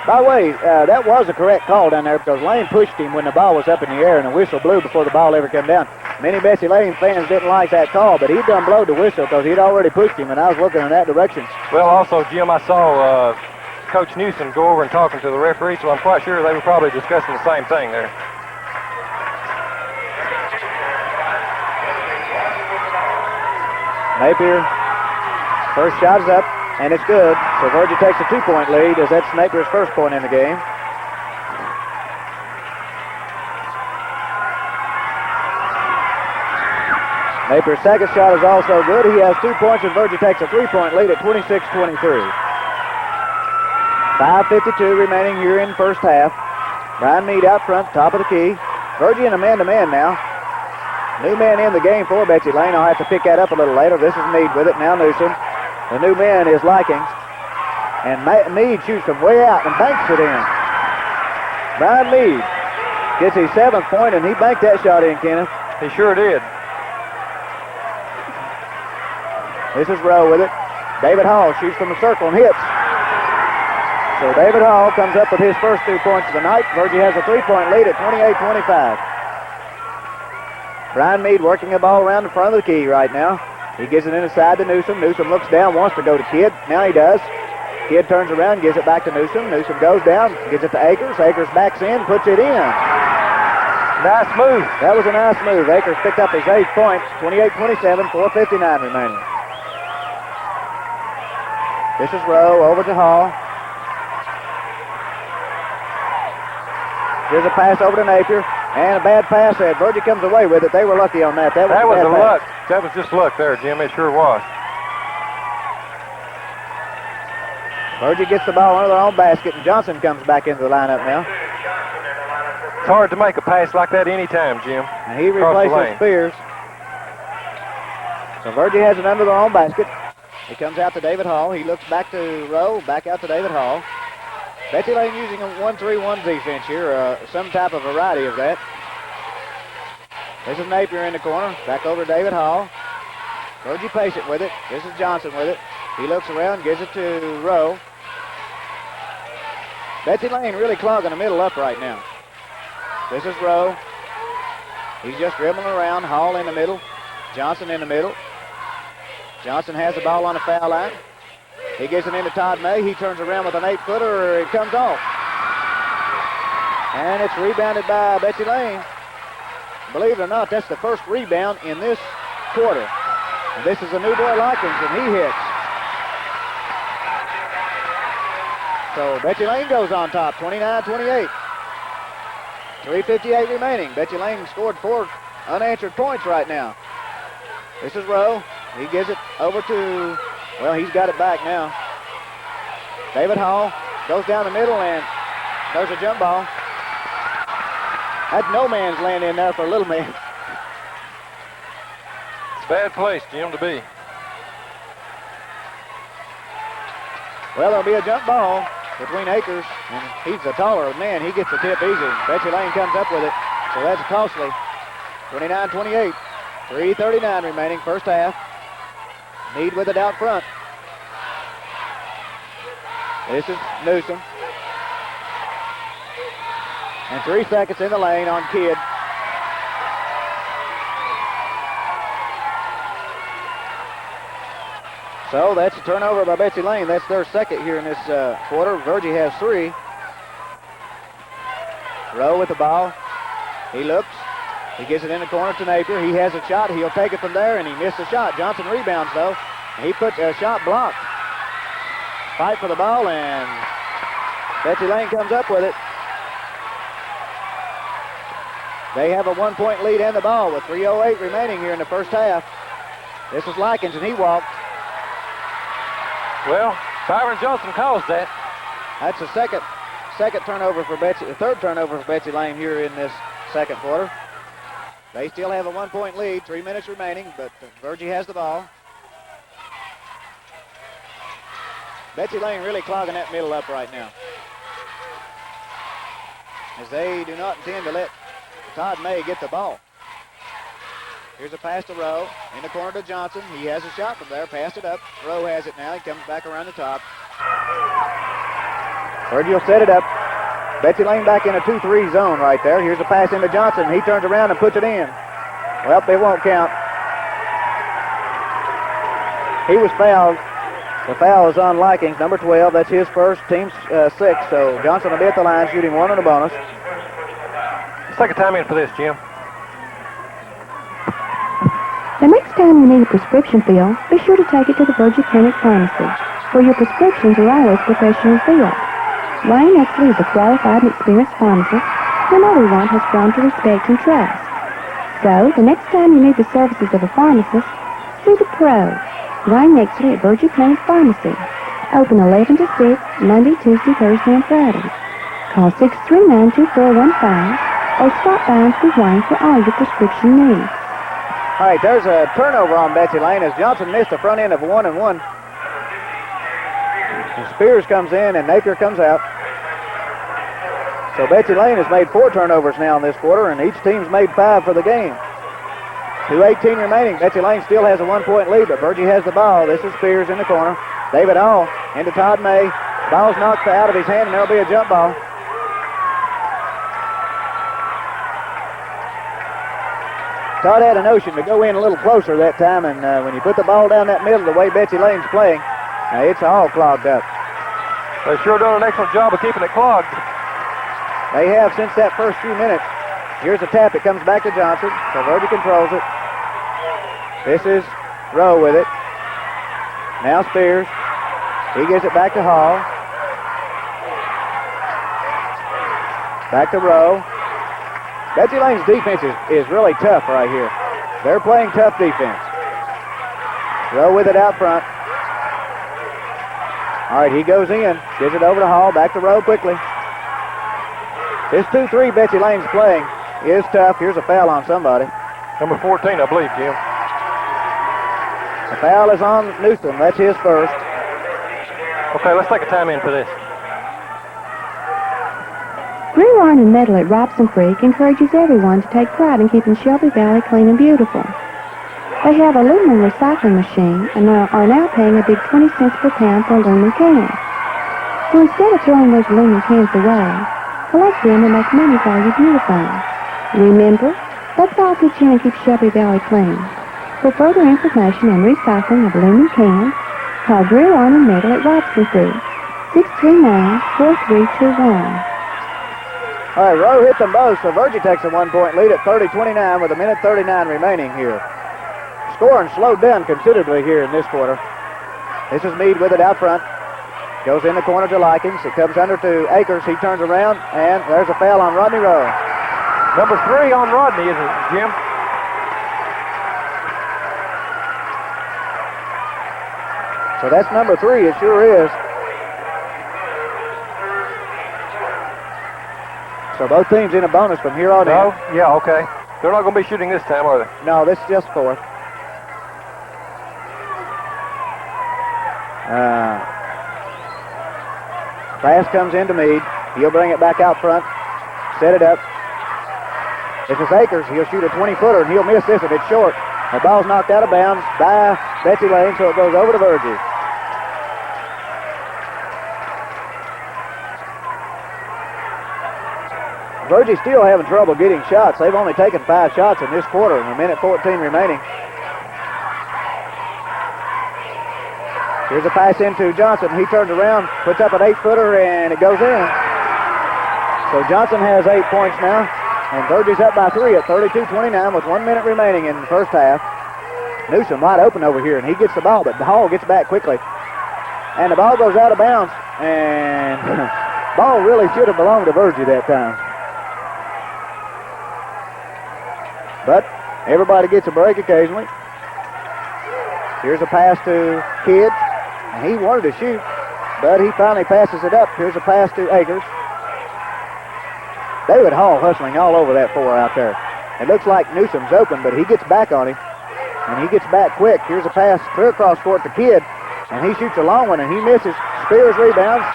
[SPEAKER 2] By the way, that was a correct call down there because Layne pushed him when the ball was up in the air and the whistle blew before the ball ever came down. Many Betsy Layne fans didn't like that call, but he done blowed the whistle because he'd already pushed him, and I was looking in that direction.
[SPEAKER 4] Well, also, Jim, I saw Coach Newsom go over and talking to the referee, so I'm quite sure they were probably discussing the same thing there.
[SPEAKER 2] Napier, first shot is up, and it's good. So Virgie takes a 2-point lead as that's Napier's first point in the game. Napier's second shot is also good. He has 2 points, and Virgie takes a 3-point lead at 26-23. 5:52 remaining here in first half. Brian Meade out front, top of the key. Virgie in a man-to-man now. New man in the game for Betsy Layne. I'll have to pick that up a little later. This is Meade with it. Now Newsom. The new man is Likings. And Meade shoots from way out and banks it in. Brian Meade gets his 7th point, and he banked that shot in, Kenneth.
[SPEAKER 4] He sure did.
[SPEAKER 2] This is Rowe with it. David Hall shoots from the circle and hits. So David Hall comes up with his first 2 points of the night. Virgie has a 3-point lead at 28-25. Brian Meade working the ball around the front of the key right now. He gives it inside to Newsom. Newsom looks down, wants to go to Kidd. Now he does. Kidd turns around, gives it back to Newsom. Newsom goes down, gives it to Akers. Akers backs in, puts it in.
[SPEAKER 4] Nice move.
[SPEAKER 2] That was a nice move. Akers picked up his 8th point. 28-27, 4:59 remaining. This is Rowe over to Hall. Here's a pass over to Napier. And a bad pass there. Virgie comes away with it. They were lucky on that. That was
[SPEAKER 4] a luck. That was just luck there, Jim. It sure was.
[SPEAKER 2] Virgie gets the ball under their own basket, and Johnson comes back into the lineup now.
[SPEAKER 4] It's hard to make a pass like that anytime, Jim.
[SPEAKER 2] And he replaces Spears. So Virgie has it under their own basket. He comes out to David Hall. He looks back to Rowe, back out to David Hall. Betsy Layne using a 1-3-1 defense here, some type of variety of that. This is Napier in the corner. Back over to David Hall. Virgie patient with it. This is Johnson with it. He looks around, gives it to Rowe. Betsy Layne really clogging the middle up right now. This is Rowe. He's just dribbling around. Hall in the middle. Johnson in the middle. Johnson has the ball on the foul line. He gives it into Todd May. He turns around with an 8-footer. It comes off. And it's rebounded by Betsy Layne. Believe it or not, that's the first rebound in this quarter. And this is the new boy Likens, and he hits. So Betsy Layne goes on top, 29-28. 3:58 remaining. Betsy Layne scored 4 unanswered points right now. This is Rowe. He gives it over to, well, he's got it back now. David Hall goes down the middle, and there's a jump ball. That's no man's land in there for a little man.
[SPEAKER 4] It's a bad place, Jim, to be.
[SPEAKER 2] Well, there'll be a jump ball between Akers, and he's a taller man. He gets the tip easy. Betsy Layne comes up with it, so that's costly. 29-28. 3:39 remaining, first half. Meade with it out front. This is Newsom. And 3 seconds in the lane on Kidd. So that's a turnover by Betsy Layne. That's their second here in this quarter. Virgie has 3. Rowe with the ball. He looks. He gets it in the corner to Napier. He has a shot. He'll take it from there, and he missed the shot. Johnson rebounds, though. He puts a shot blocked. Fight for the ball, and Betsy Layne comes up with it. They have a 1-point lead and the ball with 3:08 remaining here in the first half. This is Likens, and he walked.
[SPEAKER 4] Well, Byron Johnson caused that.
[SPEAKER 2] That's the second turnover for Betsy, the third turnover for Betsy Layne here in this second quarter. They still have a 1-point lead, 3 minutes remaining, but Virgie has the ball. Betsy Layne really clogging that middle up right now, as they do not intend to let Todd May get the ball. Here's a pass to Rowe. In the corner to Johnson. He has a shot from there. Passed it up. Rowe has it now. He comes back around the top. Virgie will set it up. Betsy Layne back in a 2-3 zone right there. Here's a pass into Johnson. He turns around and puts it in. Well, it won't count. He was fouled. The foul is on Likens, number 12. That's his first, team's 6. So Johnson will be at the line shooting 1 on a bonus.
[SPEAKER 4] Let's take a time in for this, Jim.
[SPEAKER 5] The next time you need a prescription fill, be sure to take it to the Virgie Clinic Pharmacy, where your prescriptions are always professionally filled. Wayne Exley is a qualified and experienced pharmacist whom everyone has grown to respect and trust. So, the next time you need the services of a pharmacist, see the pro, Wayne Exley at Virgie Clinic Pharmacy. Open 11 to 6, Monday, Tuesday, Thursday, and Friday. Call 639-2415 or stop by and see Wayne for all your prescription needs.
[SPEAKER 2] All right, there's a turnover on Betsy Layne as Johnson missed the front end of 1-1. And Spears comes in and Napier comes out. So Betsy Layne has made 4 turnovers now in this quarter, and each team's made 5 for the game. 2:18 remaining. Betsy Layne still has a 1-point lead, but Virgie has the ball. This is Spears in the corner. David Hall into Todd May. Ball's knocked out of his hand, and there'll be a jump ball. Todd had a notion to go in a little closer that time, and when you put the ball down that middle the way Betsy Layne's playing, it's all clogged up.
[SPEAKER 4] They sure done an excellent job of keeping it clogged.
[SPEAKER 2] They have since that first few minutes. Here's a tap. It comes back to Johnson. So Virgie controls it. This is Rowe with it. Now Spears. He gives it back to Hall. Back to Rowe. Betsy Layne's defense is really tough right here. They're playing tough defense. Rowe with it out front. All right, he goes in. Gives it over to Hall. Back to Rowe quickly. This 2-3 Betsy Layne's playing is tough. Here's a foul on somebody.
[SPEAKER 4] Number 14, I believe, Jim.
[SPEAKER 2] The foul is on Newsom. That's his first.
[SPEAKER 4] Okay, let's take a time in for this.
[SPEAKER 5] Greer Arnon Metal at Robson Creek encourages everyone to take pride in keeping Shelby Valley clean and beautiful. They have a aluminum recycling machine and are now paying a big 20 cents per pound for aluminum cans. So instead of throwing those aluminum cans away, collect them and make money while you beautify. Remember, let's all pitch in and keep Shelby Valley clean. For further information on recycling of aluminum cans, call Greer Arnon Metal at Robson Creek, 639-4321.
[SPEAKER 2] All right, Rowe hit them both, so Virgie takes a 1-point lead at 30-29 with 1:39 remaining here. Scoring slowed down considerably here in this quarter. This is Meade with it out front. Goes in the corner to Likings. It comes under to Akers. He turns around, and there's a foul on Rodney Rowe.
[SPEAKER 4] Number 3 on Rodney, isn't it, Jim?
[SPEAKER 2] So that's number 3, it sure is. So both teams in a bonus from here on
[SPEAKER 4] No?
[SPEAKER 2] in.
[SPEAKER 4] Yeah, okay. They're not going to be shooting this time, are they?
[SPEAKER 2] No, this is just 4th. Pass comes into Meade. He'll bring it back out front. Set it up. This is Akers. He'll shoot a 20-footer, and he'll miss this if it's short. The ball's knocked out of bounds by Betsy Layne, so it goes over to Virgie. Virgie's still having trouble getting shots. They've only taken 5 shots in this quarter, and 1:14 remaining. Here's a pass into Johnson. He turns around, puts up an 8-footer, and it goes in. So Johnson has 8 points now, and Virgie's up by 3 at 32-29 with 1 minute remaining in the first half. Newsom wide open over here, and he gets the ball, but Hall gets back quickly. And the ball goes out of bounds, and ball really should have belonged to Virgie that time. But everybody gets a break occasionally. Here's a pass to Kidd. And he wanted to shoot, but he finally passes it up. Here's a pass to Akers. David Hall hustling all over that 4 out there. It looks like Newsom's open, but he gets back on him, and he gets back quick. Here's a pass clear across court to Kidd, and he shoots a long one, and he misses. Spears rebounds,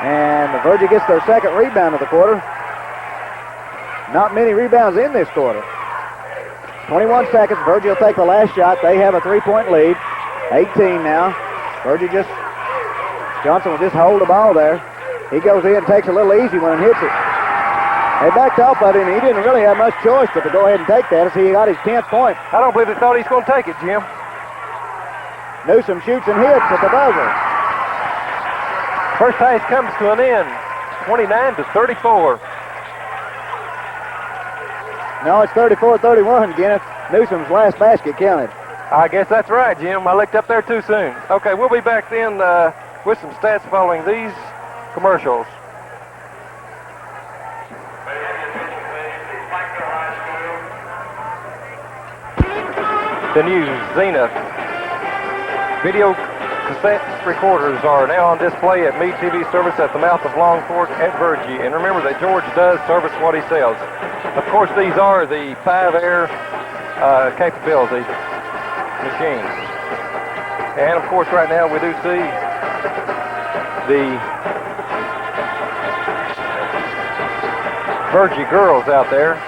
[SPEAKER 2] and Virgie gets their second rebound of the quarter. Not many rebounds in this quarter. 21 seconds. Virgie will take the last shot. They have a 3-point lead. 18 now. Johnson will just hold the ball there. He goes in, takes a little easy one, and hits it. They backed off of him. He didn't really have much choice but to go ahead and take that as he got his 10th point.
[SPEAKER 4] I don't believe they thought he's going to take it, Jim.
[SPEAKER 2] Newsom shoots and hits at the buzzer.
[SPEAKER 4] First half comes to an end, 29-34.
[SPEAKER 2] No, it's 34-31, Kenneth. Newsom's last basket counted.
[SPEAKER 4] I guess that's right, Jim. I looked up there too soon. Okay, we'll be back then with some stats following these commercials. The new Zenith video cassette recorders are now on display at Meade TV service at the mouth of Long Fork at Virgie. And remember that George does service what he sells. Of course, these are the 5-air capability machines. And of course, right now we do see the Virgie girls out there.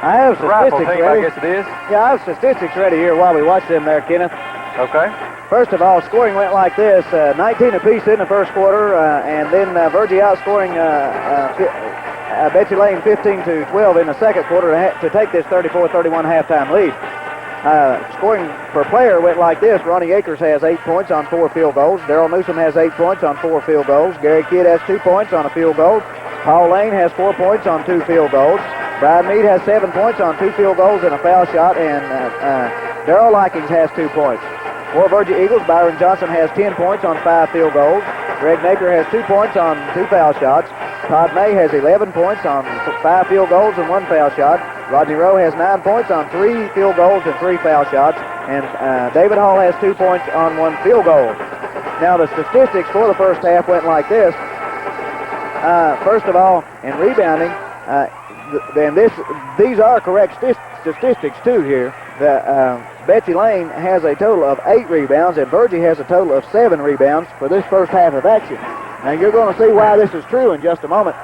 [SPEAKER 2] I have
[SPEAKER 4] Rifle
[SPEAKER 2] statistics
[SPEAKER 4] team,
[SPEAKER 2] ready.
[SPEAKER 4] I guess it is.
[SPEAKER 2] Yeah, I have statistics ready here while we watch them there, Kenneth.
[SPEAKER 4] Okay.
[SPEAKER 2] First of all, scoring went like this, 19 apiece in the first quarter, and then Virgie outscoring Betsy Layne 15-12 in the second quarter to take this 34-31 halftime lead. Scoring per player went like this. Ronnie Akers has 8 points on 4 field goals. Darrell Newsom has 8 points on 4 field goals. Gary Kidd has 2 points on a field goal. Paul Lane has 4 points on 2 field goals. Brian Meade has 7 points on 2 field goals and a foul shot, and Darrell Likings has 2 points. For Virgie Eagles, Byron Johnson has 10 points on 5 field goals. Greg Napier has 2 points on 2 foul shots. Todd May has 11 points on 5 field goals and 1 foul shot. Rodney Rowe has 9 points on 3 field goals and 3 foul shots. And David Hall has 2 points on 1 field goal. Now the statistics for the first half went like this. First of all, in rebounding, these are correct statistics too here. Betsy Layne has a total of 8 rebounds, and Virgie has a total of 7 rebounds for this first half of action. Now, you're going to see why this is true in just a moment.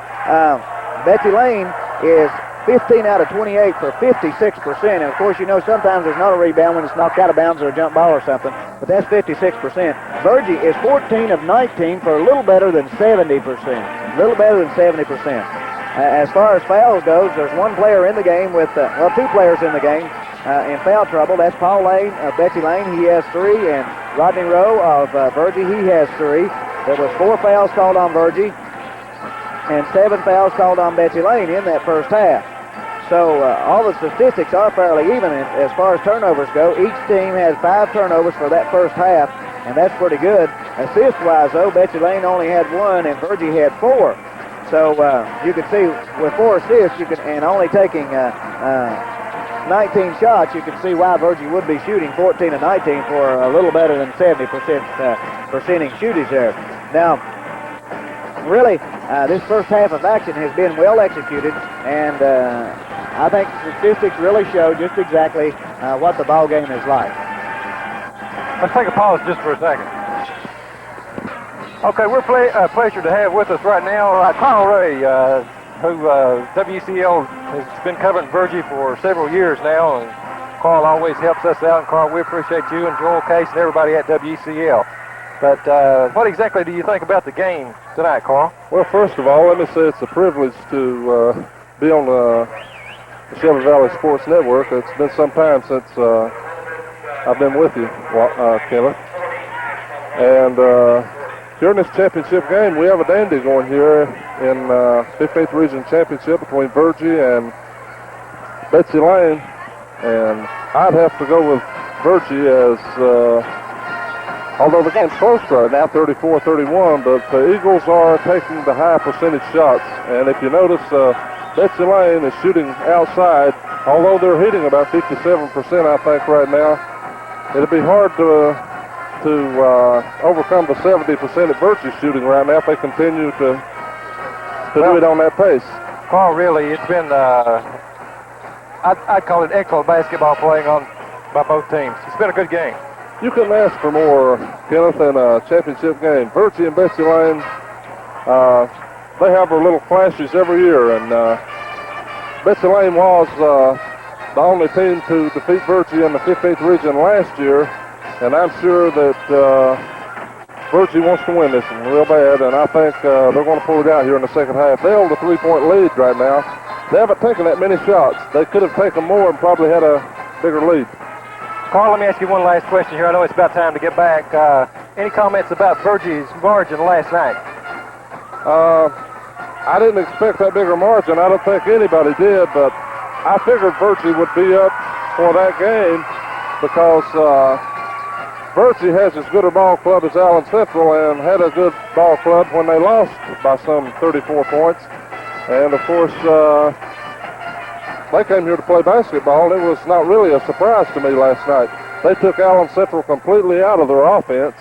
[SPEAKER 2] Betsy Layne is 15 out of 28 for 56%. And, of course, you know sometimes there's not a rebound when it's knocked out of bounds or a jump ball or something, but that's 56%. Virgie is 14 of 19 for a little better than 70%. A little better than 70%. As far as fouls goes, there's one player in the game with, two players in the game in foul trouble. That's Paul Layne of Betsy Layne. He has 3, and Rodney Rowe of Virgie, he has 3. There was 4 fouls called on Virgie and 7 fouls called on Betsy Layne in that first half. So all the statistics are fairly even as far as turnovers go. Each team has 5 turnovers for that first half, and that's pretty good. Assist-wise, though, Betsy Layne only had 1 and Virgie had 4. So you can see with 4 assists, and only taking 19 shots, you can see why Virgie would be shooting 14 of 19 for a little better than 70% percentage shootage there. Now, really, this first half of action has been well executed, and I think statistics really show just exactly what the ball game is like.
[SPEAKER 4] Let's take a pause just for a second. Okay, we're pleasure to have with us right now Carl Ray, who WCL has been covering Virgie for several years now, and Carl always helps us out. And Carl, we appreciate you and Joel Case and everybody at WCL. But what exactly do you think about the game tonight, Carl?
[SPEAKER 6] Well, first of all, let me say it's a privilege to be on the Shelby Valley Sports Network. It's been some time since I've been with you, Kenneth. And during this championship game, we have a dandy going here in 15th Region Championship between Virgie and Betsy Layne. And I'd have to go with Virgie as... although the game's close right now, 34-31, but the Eagles are taking the high percentage shots. And if you notice, Betsy Layne is shooting outside, although they're hitting about 57%, I think, right now. It'll be hard to overcome the 70% that Virgie's shooting right now if they continue to do it on that pace.
[SPEAKER 4] Carl, really, it's been, I'd call it excellent basketball playing by both teams. It's been a good game.
[SPEAKER 6] You couldn't ask for more, Kenneth, in a championship game. Virgie and Betsy Layne, they have their little clashes every year, and Betsy Layne was the only team to defeat Virgie in the 15th region last year, and I'm sure that Virgie wants to win this one real bad, and I think they're going to pull it out here in the second half. They hold a 3-point lead right now. They haven't taken that many shots. They could have taken more and probably had a bigger lead.
[SPEAKER 4] Carl, let me ask you one last question here. I know it's about time to get back. Any comments about Virgie's margin last night?
[SPEAKER 6] I didn't expect that bigger margin. I don't think anybody did, but I figured Virgie would be up for that game because Virgie has as good a ball club as Allen Central and had a good ball club when they lost by some 34 points. And, of course, they came here to play basketball. It was not really a surprise to me last night. They took Allen Central completely out of their offense.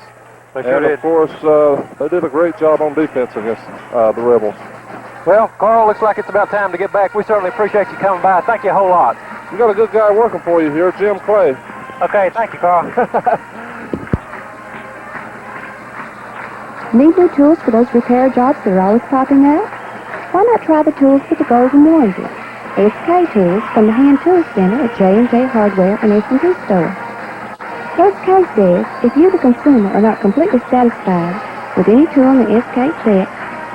[SPEAKER 4] They sure
[SPEAKER 6] and,
[SPEAKER 4] did.
[SPEAKER 6] Of course, they did a great job on defense against the Rebels.
[SPEAKER 4] Well, Carl, looks like it's about time to get back. We certainly appreciate you coming by. Thank you a whole lot.
[SPEAKER 6] You got a good guy working for you here, Jim Clay.
[SPEAKER 4] Okay, thank you, Carl.
[SPEAKER 5] Need new tools for those repair jobs that are always popping up? Why not try the tools with the golden warranty? SK Tools from the Hand Tool Center at J&J Hardware and S&T Store. SK says if you, the consumer, are not completely satisfied with any tool in the SK set,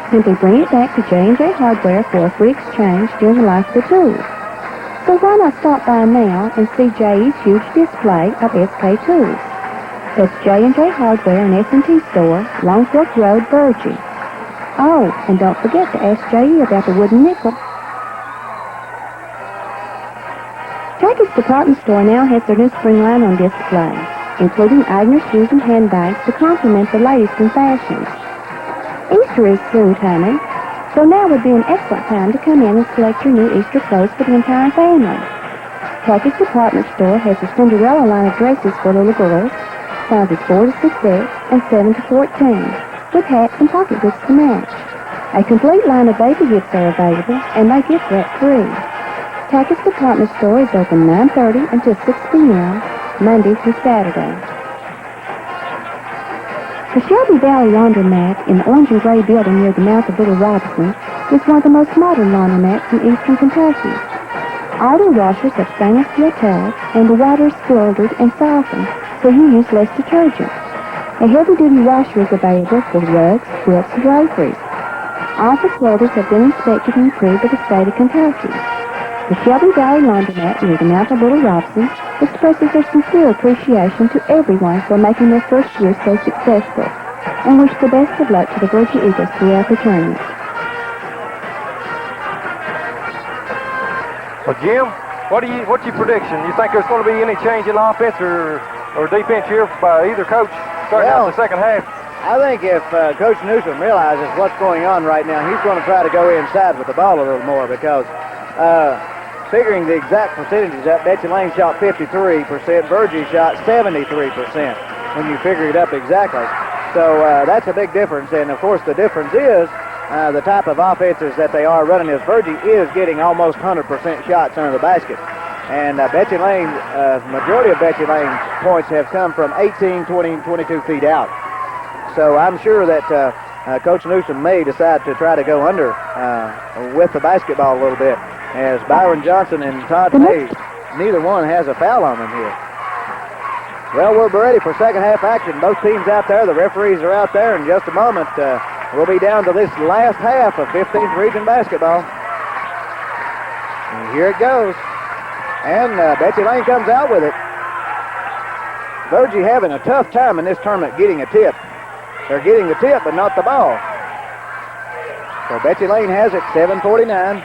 [SPEAKER 5] simply bring it back to J&J Hardware for a free exchange during the life of the tool. So why not stop by now and see J.'s huge display of SK tools? That's J&J Hardware and S&T Store, Long Fork Road, Virgie. Oh, and don't forget to ask J.E. about the wooden nickel. Jackie's department store now has their new spring line on display, including Eigner shoes and handbags to complement the latest in fashions. Easter is soon coming, so now would be an excellent time to come in and select your new Easter clothes for the entire family. Jackie's department store has a Cinderella line of dresses for little girls, sizes 4 to 6X and 7 to 14, with hats and pocketbooks to match. A complete line of baby gifts are available, and they gift wrap free. Tackett's department store is open 9:30 until 6 p.m., Monday through Saturday. The Shelby Valley Laundromat in the orange and gray building near the mouth of Little Robinson is one of the most modern laundromats in eastern Kentucky. All the washers have stainless steel tubs, and the water is filtered and softened, so you use less detergent. A heavy-duty washer is available for rugs, quilts, and draperies. All facilities have been inspected and approved by the state of Kentucky. The Shelby Valley Laundromat near the mouth of Little Robinson expresses their sincere appreciation to everyone for making their first year so successful, and wish the best of luck to the Virgie Eagles throughout the tournament.
[SPEAKER 4] Well, Jim, what's your prediction? You think there's going to be any change in offense or defense here by either coach starting out the second half?
[SPEAKER 2] I think if Coach Newsom realizes what's going on right now, he's going to try to go inside with the ball a little more because figuring the exact percentages up, Betsy Layne shot 53%, Virgie shot 73% when you figure it up exactly. So that's a big difference, and of course the difference is the type of offenses that they are running. Is Virgie is getting almost 100% shots under the basket. And Betsy Layne, majority of Betsy Layne's points have come from 18, 20, 22 feet out. So I'm sure that Coach Newsom may decide to try to go under with the basketball a little bit, as Byron Johnson and Todd May, neither one has a foul on them here. Well, we're ready for second half action. Both teams out there, the referees are out there. In just a moment, we'll be down to this last half of 15th Region basketball. And here it goes. And Betsy Layne comes out with it. Virgie having a tough time in this tournament getting a tip. They're getting the tip, but not the ball. So Betsy Layne has it, 7:49.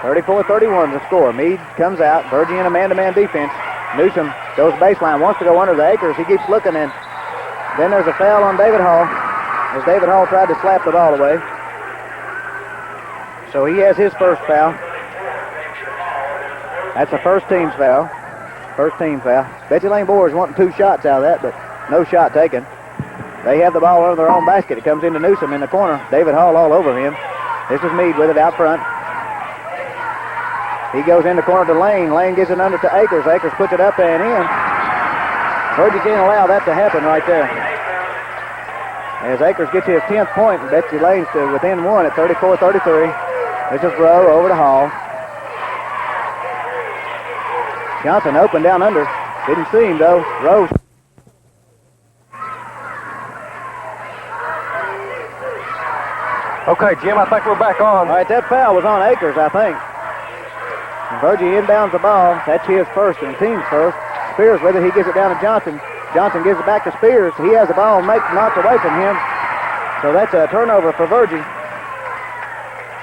[SPEAKER 2] 34-31 the score. Meade comes out. Virgie in a man-to-man defense. Newsom goes baseline, wants to go under the Akers. He keeps looking, and then there's a foul on David Hall as David Hall tried to slap the ball away. So he has his first foul. That's the first team's foul. First team foul. Betsy Layne boys wanting 2 shots out of that, but no shot taken. They have the ball under their own basket. It comes into Newsom in the corner. David Hall all over him. This is Meade with it out front. He goes in the corner to Layne. Layne gives it under to Akers. Akers puts it up and in. Virgie can't allow that to happen right there. As Akers gets his 10th point, and Betsy Layne's to within 1 at 34-33. This is Rowe over to Hall. Johnson open down under. Didn't see him though. Rowe.
[SPEAKER 4] Okay, Jim, I think we're back on.
[SPEAKER 2] All right, that foul was on Akers, I think. And Virgie inbounds the ball. That's his first and team's first. Spears with it. He gives it down to Johnson. Johnson gives it back to Spears. He has the ball knocked away from him. So that's a turnover for Virgie.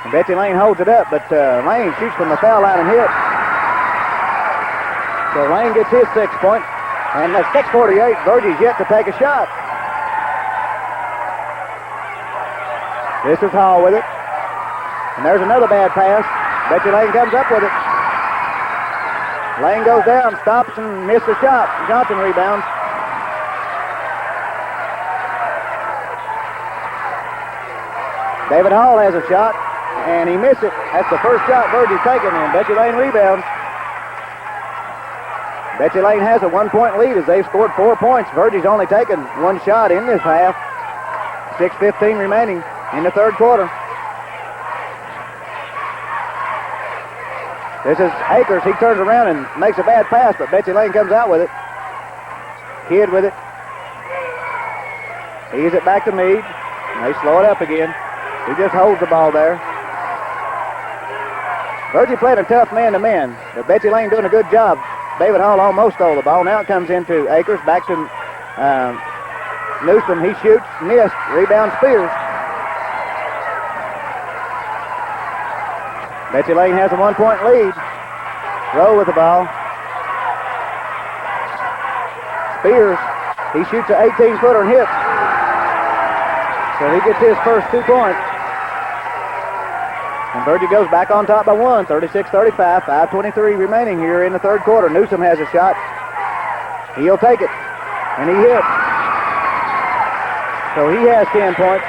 [SPEAKER 2] And Betsy Layne holds it up, but Layne shoots from the foul line and hits. So Layne gets his 6th point. And at 6:48, Virgie's yet to take a shot. This is Hall with it. And there's another bad pass. Betsy Layne comes up with it. Layne goes down, stops, and missed the shot. Johnson rebounds. David Hall has a shot, and he missed it. That's the first shot Virgie's taken, and Betsy Layne rebounds. Betsy Layne has a 1-point lead as they've scored 4 points. Virgie's only taken 1 shot in this half. 6:15 remaining in the third quarter. This is Akers. He turns around and makes a bad pass, but Betsy Layne comes out with it. Kidd with it. He gives it back to Meade. They slow it up again. He just holds the ball there. Virgie played a tough man-to-man, but Betsy Layne doing a good job. David Hall almost stole the ball. Now it comes into Akers, back to Newsom. He shoots, missed. Rebound Spears. Betsy Layne has a 1-point lead. Rowe with the ball. Spears, he shoots an 18-footer and hits. So he gets his first 2 points. And Virgie goes back on top by 1, 36-35, 5:23 remaining here in the third quarter. Newsom has a shot. He'll take it, and he hits. So he has 10 points.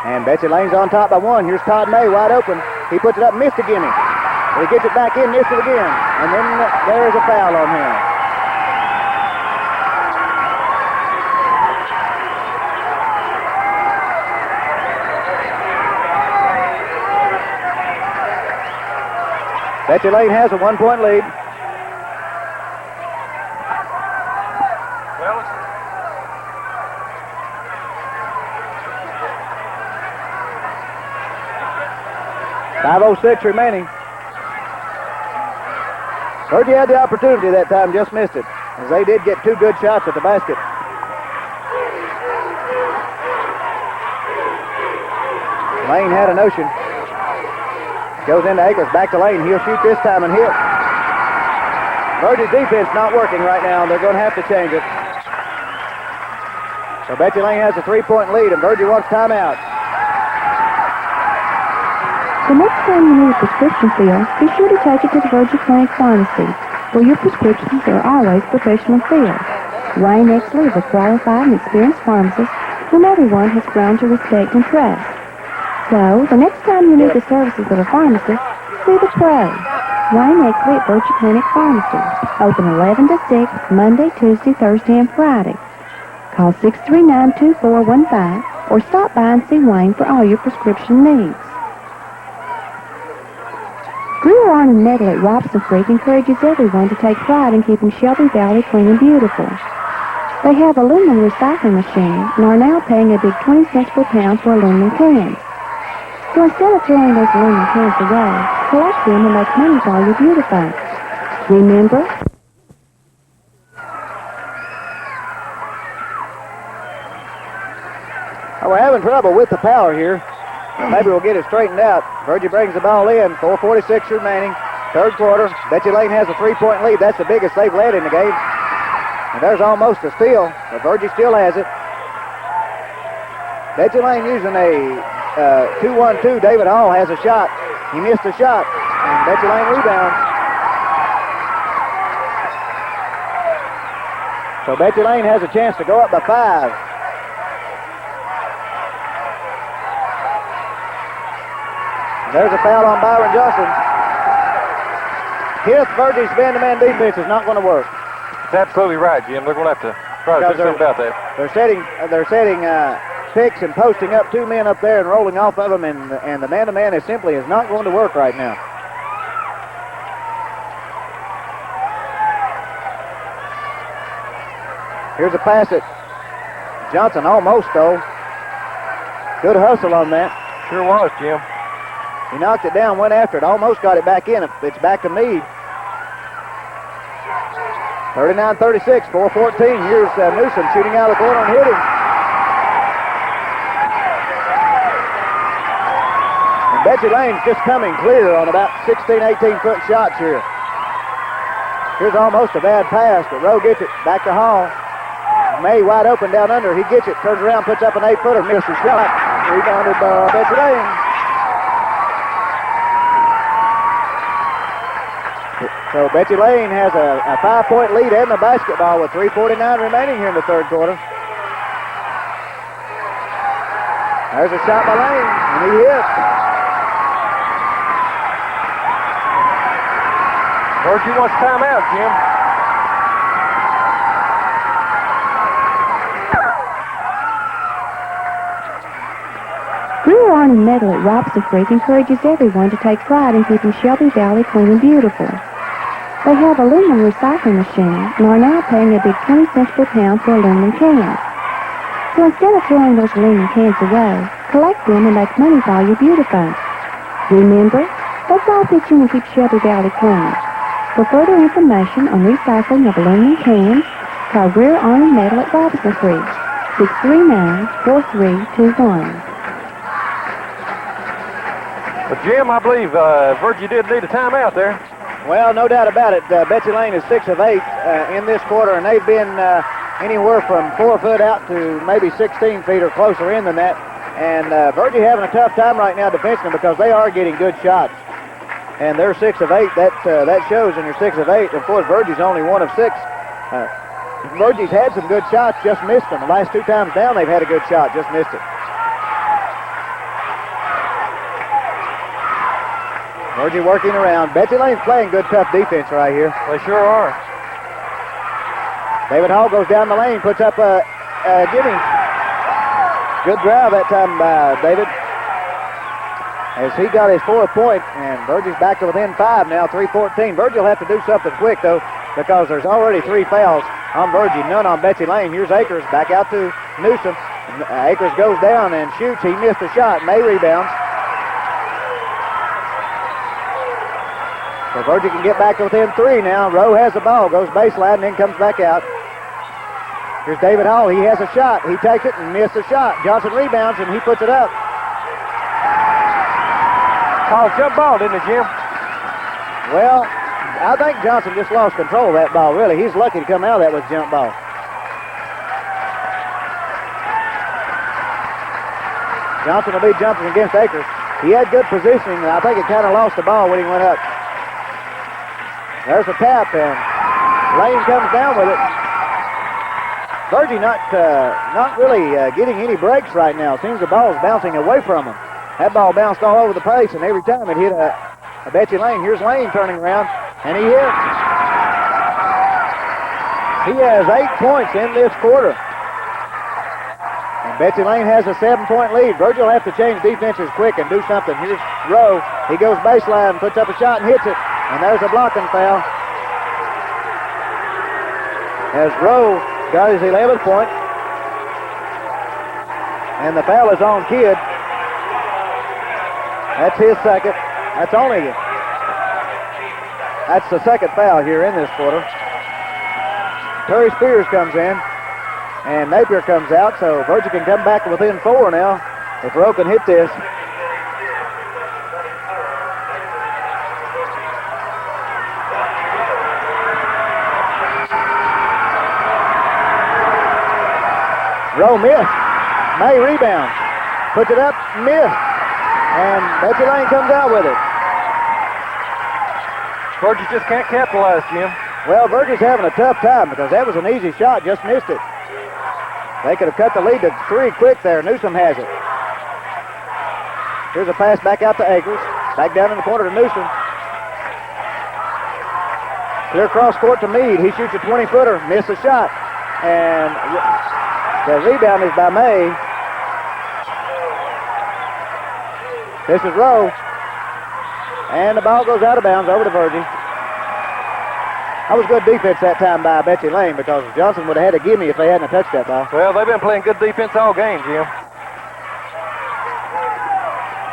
[SPEAKER 2] And Betsy Layne's on top by 1. Here's Todd May wide open. He puts it up, missed again. He gets it back in, missed it again. And then there's a foul on him. Betsy Layne has a 1-point lead.
[SPEAKER 4] Well,
[SPEAKER 2] 5:06 remaining. Virgie had the opportunity that time, just missed it, as they did get 2 good shots at the basket. Layne had a notion. Goes into Akers, back to Layne. He'll shoot this time and hit. Virgie's defense not working right now. They're going to have to change it. So Betsy Layne has a 3-point lead, and Virgie wants timeout.
[SPEAKER 5] The next time you need a prescription filled, be sure to take it to the Virgie Clinic Pharmacy, where your prescriptions are always professionally filled. Wayne Exley is a qualified and experienced pharmacist whom everyone has grown to respect and trust. So, the next time you need the services of a pharmacist, see the pro. Wayne Exley at Virgie Clinic Pharmacy. Open 11 to 6, Monday, Tuesday, Thursday, and Friday. Call 639-2415 or stop by and see Wayne for all your prescription needs. Greer, Arn, and Metal at Robson Creek encourages everyone to take pride in keeping Shelby Valley clean and beautiful. They have a aluminum recycling machine and are now paying a big 20 cents per pound for aluminum cans. So instead of throwing those aluminum cans away, collect them and make money for all your beauty folks. Remember,
[SPEAKER 2] We're having trouble with the power here. Maybe we'll get it straightened out. Virgie brings the ball in. 4:46 remaining. Third quarter. Betsy Layne has a 3-point lead. That's the biggest they've led in the game. And there's almost a steal, but Virgie still has it. Betsy Layne using a 2-1-2. David Hall has a shot. He missed a shot. And Betsy Layne rebounds. So Betsy Layne has a chance to go up by 5. There's a foul on Byron Johnson. Kith, Virgie's man-to-man defense is not going to work.
[SPEAKER 4] That's absolutely right, Jim. They're going to have to try to do something about that.
[SPEAKER 2] They're setting picks and posting up 2 men up there and rolling off of them, and the man-to-man is not going to work right now. Here's a pass at Johnson, almost though. Good hustle on that.
[SPEAKER 4] Sure was, Jim.
[SPEAKER 2] He knocked it down, went after it, almost got it back in. It's back to Meade. 39-36, 4:14. Here's Newsom shooting out of the corner and hitting. And Betsy Layne's just coming clear on about 16, 18-foot shots here. Here's almost a bad pass, but Rowe gets it back to Hall. May wide open down under. He gets it, turns around, puts up an 8-footer, misses shot. Rebounded by Betsy Layne. So Betsy Layne has a 5-point lead in the basketball with 3:49 remaining here in the third quarter. There's a shot by Layne, and he hits.
[SPEAKER 4] Virgie wants timeout, Jim.
[SPEAKER 5] Greer, Arn, and Metal at Robson Creek encourages everyone to take pride in keeping Shelby Valley clean and beautiful. They have aluminum recycling machine and are now paying a big 20 cents per pound for aluminum cans. So instead of throwing those aluminum cans away, collect them and make money for all your beauty folks. Remember, let's all pitch in and keep Shelby Valley clean. For further information on recycling of aluminum cans, call Greer, Arn, and Metal at Robinson Creek, 639-4321.
[SPEAKER 4] But Jim, I believe Virgie did need a timeout there.
[SPEAKER 2] Well, no doubt about it. Betsy Layne is 6 of 8 in this quarter, and they've been anywhere from 4 foot out to maybe 16 feet or closer in than that. And Virgie having a tough time right now defensively because they are getting good shots. And they're 6 of 8. That shows, and you're 6 of 8. Of course, Virgie's only 1 of 6. Virgie's had some good shots, just missed them. The last 2 times down, they've had a good shot, just missed it. Virgie working around. Betsy Layne's playing good, tough defense right here.
[SPEAKER 4] They sure are.
[SPEAKER 2] David Hall goes down the lane, puts up a gimme. Good drive that time by David. as he got his 4th point, and Virgie's back to within 5 now, 3:14. Virgie will have to do something quick, though, because there's already 3 fouls on Virgie, none on Betsy Layne. Here's Akers back out to Newsom. Akers goes down and shoots. He missed a shot. May rebounds. So Virgie can get back to within 3 now. Rowe has the ball, goes baseline, and then comes back out. Here's David Hall. He has a shot. He takes it and missed a shot. Johnson rebounds, and he puts it up.
[SPEAKER 4] Called jump ball, didn't it, Jim?
[SPEAKER 2] Well, I think Johnson just lost control of that ball, really. He's lucky to come out of that with a jump ball. Johnson will be jumping against Akers. He had good positioning, and I think it kind of lost the ball when he went up. There's a tap, and Layne comes down with it. Virgie not really getting any breaks right now. Seems the ball's bouncing away from him. That ball bounced all over the place, and every time it hit a Betsy Layne. Here's Layne turning around, and he hits. He has 8 points in this quarter. And Betsy Layne has a 7-point lead. Virgie will have to change defenses quick and do something. Here's Rowe. He goes baseline, puts up a shot, and hits it. And there's a blocking foul. As Rowe got his 11th point. And the foul is on Kidd. That's his second. That's the second foul here in this quarter. Terry Spears comes in, and Napier comes out, so Virgie can come back within 4 now if Rowe can hit this. Rowe missed. May rebounds. Puts it up, missed. And Betsy Layne comes out with it.
[SPEAKER 4] Virgie just can't capitalize, Jim.
[SPEAKER 2] Well, Virgie's having a tough time because that was an easy shot, just missed it. They could have cut the lead to 3 quick there. Newsom has it. Here's a pass back out to Akers. Back down in the corner to Newsom. Clear cross court to Meade. He shoots a 20-footer, missed the shot. And the rebound is by May. This is Rowe. And the ball goes out of bounds over to Virgie. That was good defense that time by Betsy Layne because Johnson would have had a gimme if they hadn't touched that ball.
[SPEAKER 4] Well, they've been playing good defense all game, Jim.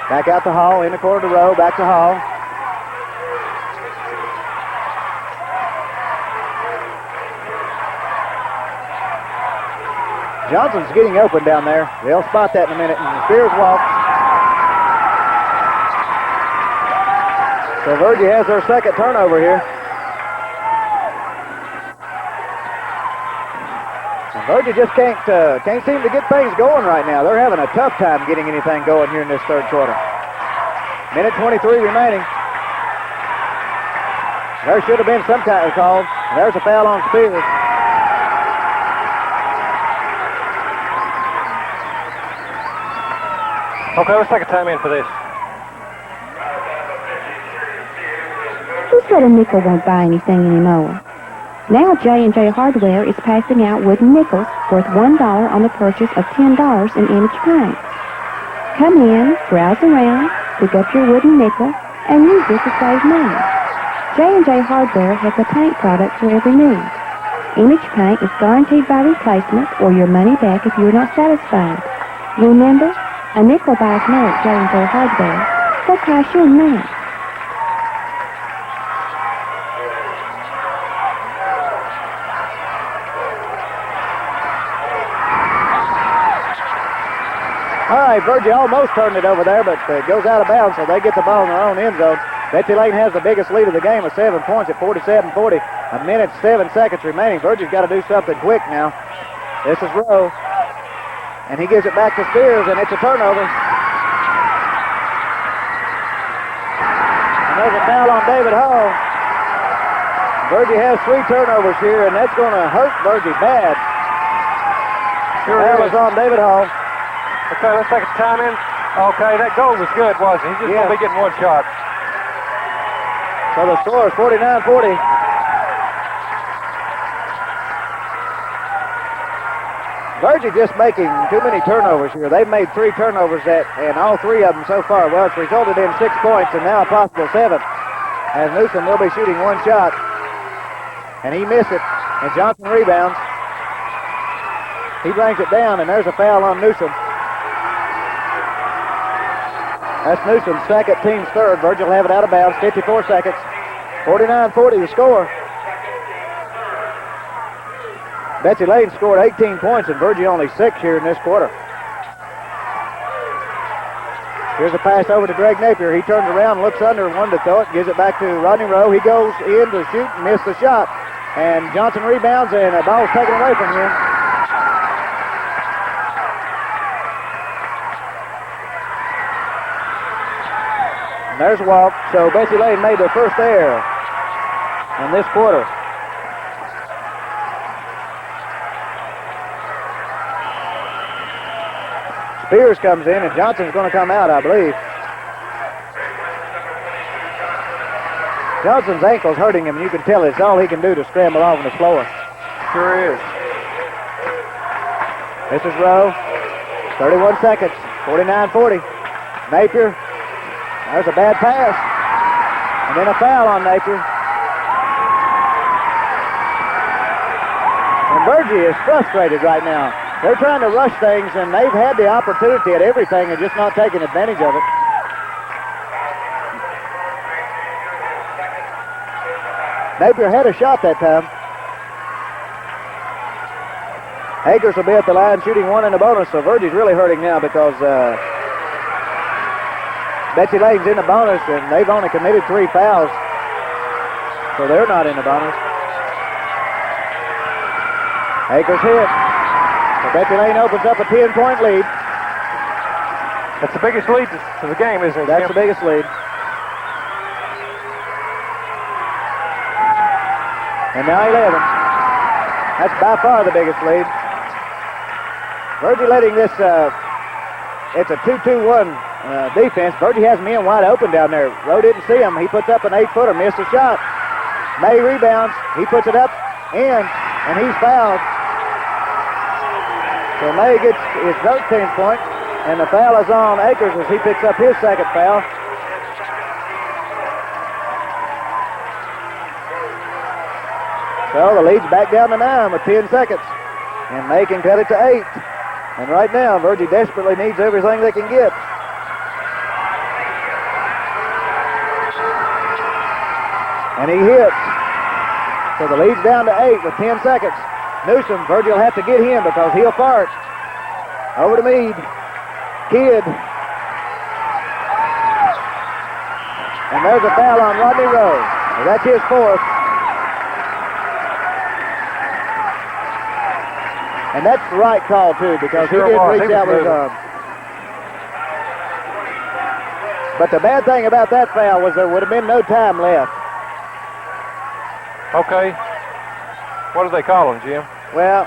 [SPEAKER 2] Back out to Hall, in the corner to Rowe, back to Hall. Johnson's getting open down there. They'll spot that in a minute, and Spears walks. So Virgie has their second turnover here. And Virgie just can't seem to get things going right now. They're having a tough time getting anything going here in this third quarter. Minute 23 remaining. There should have been some kind of call. There's a foul on Spears.
[SPEAKER 4] Okay, let's take a time in for this.
[SPEAKER 5] Who said a nickel won't buy anything anymore? Now J&J Hardware is passing out wooden nickels worth $1 on the purchase of $10 in Image paint. Come in, browse around, pick up your wooden nickel, and use it to save money. J&J Hardware has a paint product for every need. Image paint is guaranteed by replacement or your money back if you are not satisfied. Remember, a nickel buys more at J&J Hardware. So cash in now.
[SPEAKER 2] All right, Virgie almost turned it over there, but it goes out of bounds, so they get the ball in their own end zone. Betsy Layne has the biggest lead of the game of 7 points at 47-40. A minute, 7 seconds remaining. Virgie's got to do something quick now. This is Rowe. And he gives it back to Spears, and it's a turnover. And there's a foul on David Hall. Virgie has 3 turnovers here, and that's going to hurt Virgie bad.
[SPEAKER 4] Sure
[SPEAKER 2] that
[SPEAKER 4] is.
[SPEAKER 2] was on David Hall.
[SPEAKER 4] Okay, let's take a time in. Okay, that goal was good, wasn't it? He's just going to be getting 1 shot.
[SPEAKER 2] So the score is 49-40. Virgie just making too many turnovers here. They've made 3 turnovers, and all 3 of them so far. Well, it's resulted in 6 points, and now a possible 7th. As Newsom will be shooting 1 shot, and he missed it, and Johnson rebounds. He brings it down, and there's a foul on Newsom. That's Newsom's second, team's third. Virgie will have it out of bounds, 54 seconds. 49-40 the score. Betsy Layne scored 18 points, and Virgie only 6 here in this quarter. Here's a pass over to Greg Napier. He turns around, looks under, wanted to throw it, gives it back to Rodney Rowe. He goes in to shoot and missed the shot. And Johnson rebounds, and the ball's taken away from him. And there's a walk. So Betsy Layne made their first error in this quarter. Spears comes in, and Johnson's going to come out, I believe. Johnson's ankle's hurting him, and you can tell it's all he can do to scramble off on the floor.
[SPEAKER 4] Sure is.
[SPEAKER 2] This is Rowe. 31 seconds. 49-40. Napier. There's a bad pass. And then a foul on Napier. And Virgie is frustrated right now. They're trying to rush things, and they've had the opportunity at everything and just not taking advantage of it. Napier had a shot that time. Akers will be at the line shooting 1 in the bonus, so Virgie's really hurting now because Betsy Layne's in the bonus, and they've only committed 3 fouls, so they're not in the bonus. Akers hit. So Betsy Layne opens up a 10-point lead.
[SPEAKER 4] That's the biggest lead to the game, isn't it?
[SPEAKER 2] That's the biggest lead. And now 11. That's by far the biggest lead. Virgie letting this, it's a 2-2-1 defense. Virgie has men wide open down there. Rowe didn't see him. He puts up an 8-footer, missed a shot. May rebounds. He puts it up in, and he's fouled. So May gets his 13th point, and the foul is on Akers as he picks up his second foul. So the lead's back down to 9 with 10 seconds. And May can cut it to 8. And right now, Virgie desperately needs everything they can get. And he hits. So the lead's down to 8 with 10 seconds. Newsom, Virgie will have to get him because he'll fart. Over to Meade. Kidd. And there's a foul on Rodney Rowe. That's his 4th. And that's the right call, too, because he did reach out with his arm. But the bad thing about that foul was there would have been no time left.
[SPEAKER 4] Okay. What do they call him, Jim?
[SPEAKER 2] Well,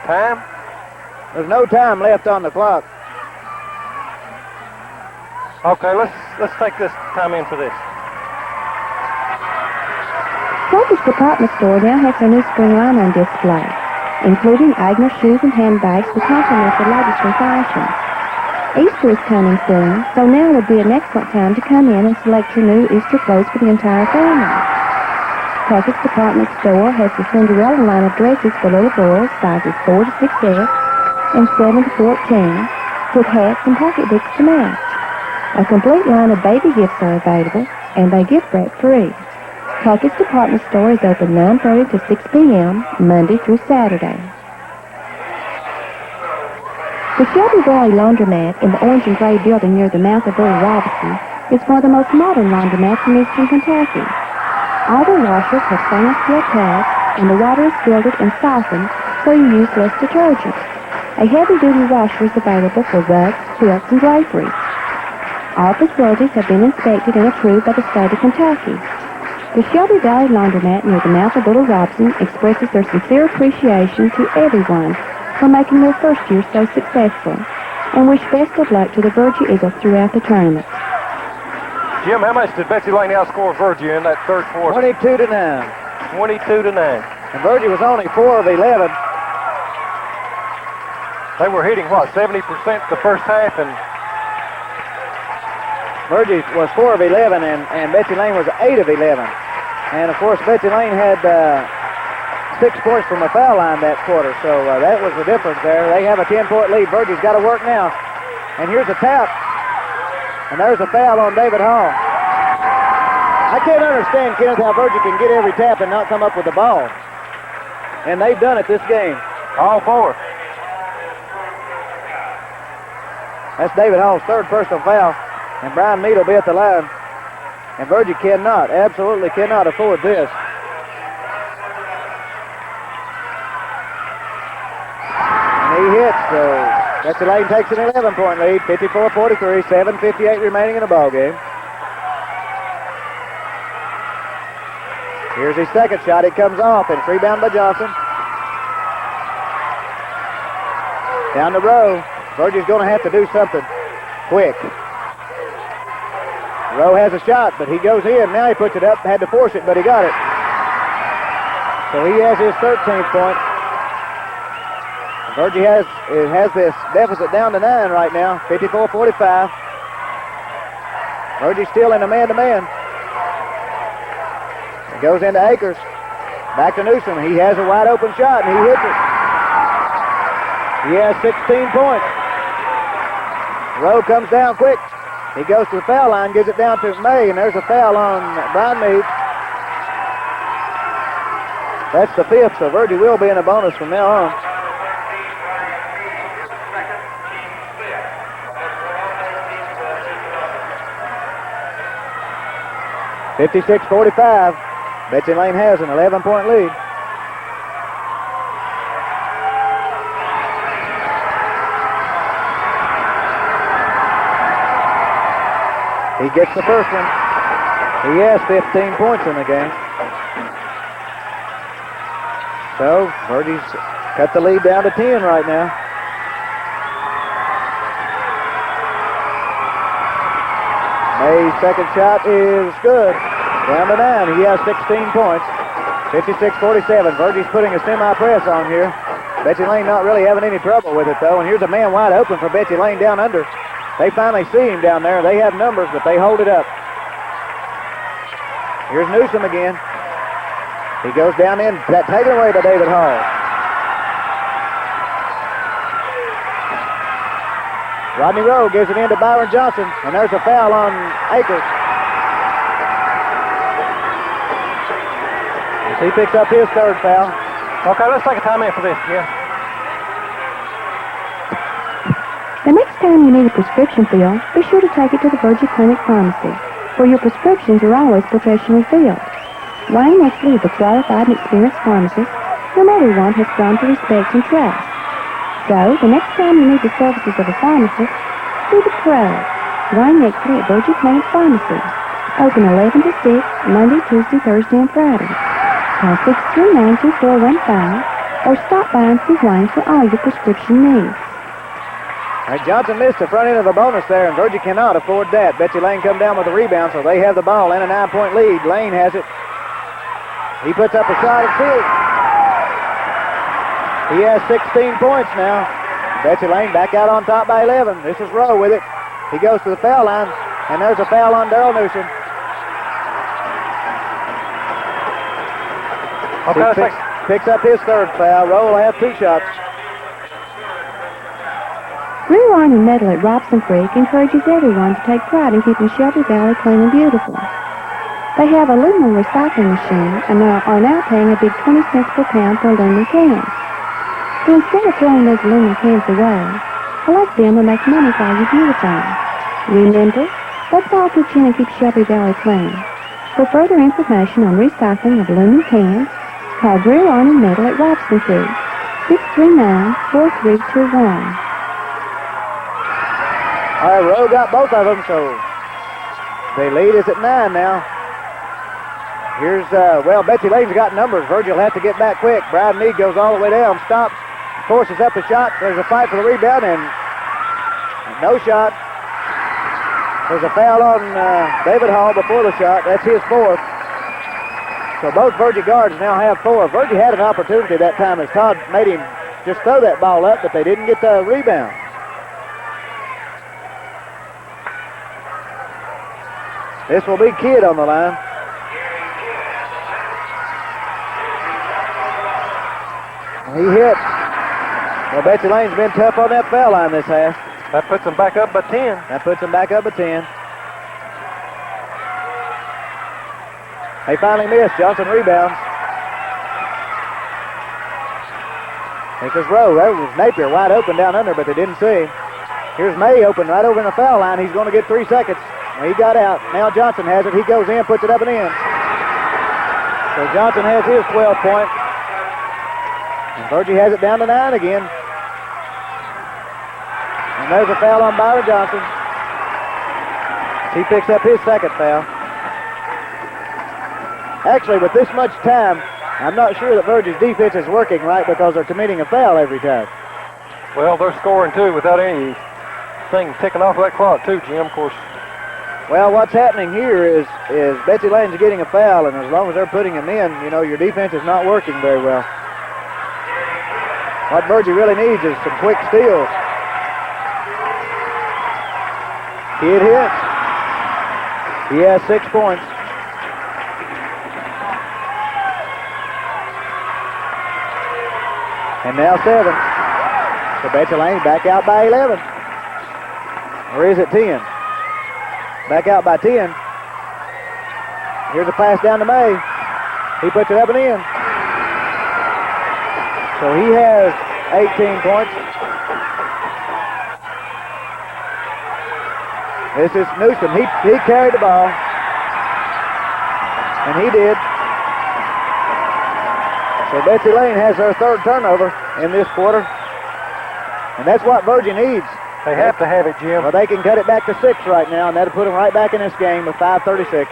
[SPEAKER 4] Time?
[SPEAKER 2] there's no time left on the clock.
[SPEAKER 4] Okay, let's take this time in for this.
[SPEAKER 5] Focus Department Store now has their new spring line on display, including Agner shoes and handbags to complement the latest in fashion. Easter is coming soon, so now would be an excellent time to come in and select your new Easter clothes for the entire family. Puckett's Department Store has the Cinderella line of dresses for little girls, sizes 4 to 6F and 7 to 14, with hats and pocketbooks to match. A complete line of baby gifts are available, and they gift wrap free. Puckett's Department Store is open 9:30 to 6 p.m., Monday through Saturday. The Shelby Valley Laundromat in the orange and gray building near the mouth of Little Robinson is one of the most modern laundromats in eastern Kentucky. All the washers have stainless steel tabs, and the water is filtered and softened so you use less detergent. A heavy-duty washer is available for rugs, quilts, and draperies. All facilities have been inspected and approved by the state of Kentucky. The Shelby Valley Laundromat near the mouth of Little Robinson expresses their sincere appreciation to everyone for making their first year so successful, and wish best of luck to the Virgie Eagles throughout the tournament.
[SPEAKER 4] Jim, how much did Betsy Layne outscore Virgie in that third quarter?
[SPEAKER 2] 22 to 9.
[SPEAKER 4] 22 to 9.
[SPEAKER 2] And Virgie was only 4 of 11.
[SPEAKER 4] They were hitting, what, 70% the first half, and
[SPEAKER 2] Virgie was 4 of 11, and Betsy Layne was 8 of 11. And, of course, Betsy Layne had 6 points from the foul line that quarter, so that was the difference there. They have a 10-point lead. Virgie's got to work now. And here's a tap, and there's a foul on David Hall. I can't understand, Kenneth, how Virgie can get every tap and not come up with the ball. And they've done it this game.
[SPEAKER 4] all 4.
[SPEAKER 2] That's David Hall's 3rd personal foul, and Brian Mead will be at the line. And Virgie cannot, absolutely cannot afford this. And he hits, so Betsy Layne takes an 11-point lead, 54-43, 7:58 remaining in the ball game. Here's his second shot. It comes off, and it's rebounded by Johnson. Down the row. Virgie's going to have to do something quick. Rowe has a shot, but he goes in. Now he puts it up. Had to force it, but he got it. So he has his 13th point. Virgie has this deficit down to 9 right now, 54-45. Virgie's still in a man-to-man. It goes into Akers. Back to Newsom. He has a wide-open shot, and he hits it. He has 16 points. Rowe comes down quick. He goes to the foul line, gives it down to May, and there's a foul on Brian Mead. That's the 5th, so Virgie will be in a bonus from now on. (56-45). Betsy Layne has an 11-point lead. He gets the first one. He has 15 points in the game. So, Virgie's cut the lead down to 10 right now. May's second shot is good. Down to 9. He has 16 points. 56-47. Virgie's putting a semi-press on here. Betsy Layne not really having any trouble with it, though. And here's a man wide open for Betsy Layne down under. They finally see him down there. They have numbers, but they hold it up. Here's Newsom again. He goes down in. Taken away by David Hall. Rodney Rowe gives it in to Byron Johnson, and there's a foul on Akers. As he picks up his 3rd foul.
[SPEAKER 4] Okay, let's take a timeout for this, yeah.
[SPEAKER 5] The next time you need a prescription filled, be sure to take it to the Virgie Clinic Pharmacy, where your prescriptions are always professionally filled. Wayne Nexley is a qualified and experienced pharmacist whom everyone has grown to respect and trust. So, the next time you need the services of a pharmacist, be the pro. Wayne Nexley at Virgie Clinic Pharmacy. Open 11 to 6, Monday, Tuesday, Thursday, and Friday. Call 639-2415 or stop by and see Wayne for all your prescription needs.
[SPEAKER 2] All right, Johnson missed the front end of the bonus there, and Virgie cannot afford that. Betsy Layne come down with the rebound, so they have the ball and a 9-point lead. Layne has it. He puts up a shot at 6. He has 16 points now. Betsy Layne back out on top by 11. This is Rowe with it. He goes to the foul line, and there's a foul on Darrell Newsom.
[SPEAKER 4] Okay,
[SPEAKER 2] picks up his 3rd foul. Rowe will have 2 shots.
[SPEAKER 5] Rewind and Metal at Robson Creek encourages everyone to take pride in keeping Shelby Valley clean and beautiful. They have aluminum recycling machine and are now paying a big 20 cents per pound for aluminum cans. So instead of throwing those aluminum cans away, collect them and make money while you use them. Remember, let's all pitch in and keep Shelby Valley clean. For further information on recycling of aluminum cans, call Greer Iron and Metal at Robson Creek, 639-4321.
[SPEAKER 2] All right, Rowe got both of them, so the lead is at 9 now. Here's, Betsy Layne's got numbers. Virgie will have to get back quick. Brian Mead goes all the way down, stops, forces up the shot. There's a fight for the rebound, and no shot. There's a foul on David Hall before the shot. That's his 4th. So both Virgie guards now have 4. Virgie had an opportunity that time as Todd made him just throw that ball up, but they didn't get the rebound. This will be Kidd on the line. He hit. Well, Betsy Layne's been tough on that foul line this half.
[SPEAKER 4] That puts them back up by 10.
[SPEAKER 2] That puts them back up at 10. They finally missed. Johnson rebounds. This is Rowe. That was Napier wide open down under, but they didn't see. Here's May open right over in the foul line. He's going to get 3 seconds. He got out. Now Johnson has it. He goes in, puts it up and in. So Johnson has his 12-point. And Virgie has it down to 9 again. And there's a foul on Byron Johnson. He picks up his second foul. Actually, with this much time, I'm not sure that Virgie's defense is working right because they're committing a foul every time.
[SPEAKER 4] Well, they're scoring, too, without anything ticking off that clock, too, Jim, of course.
[SPEAKER 2] Well, what's happening here is Betsy Layne's getting a foul, and as long as they're putting him in, you know, your defense is not working very well. What Virgie really needs is some quick steals. Kidd hits. He has 6 points. And now 7. So Betsy Layne back out by 11. Or is it 10? Back out by 10. Here's a pass down to May. He puts it up and in. So he has 18 points. This is Newsom. He carried the ball. And he did. So Betsy Layne has their 3rd turnover in this quarter. And that's what Virgie needs.
[SPEAKER 4] They have to have it, Jim.
[SPEAKER 2] Well, they can cut it back to 6 right now, and that'll put them right back in this game with 5:36.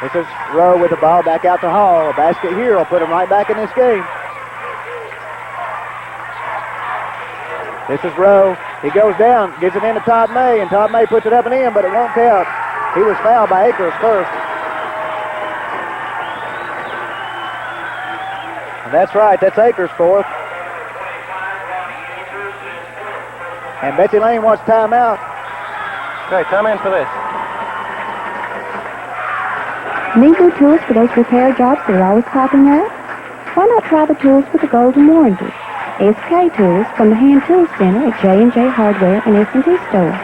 [SPEAKER 2] This is Rowe with the ball back out to Hall. A basket here will put them right back in this game. This is Rowe. He goes down, gives it in to Todd May, and Todd May puts it up and in, but it won't count. He was fouled by Akers first. And that's right, that's Akers' 4th. And Betsy Layne wants timeout.
[SPEAKER 4] Okay, time in for this.
[SPEAKER 5] Need new tools for those repair jobs that are always popping up? Why not try the tools with the golden warranty? SK Tools from the Hand Tool Center at J&J Hardware and S&T Store.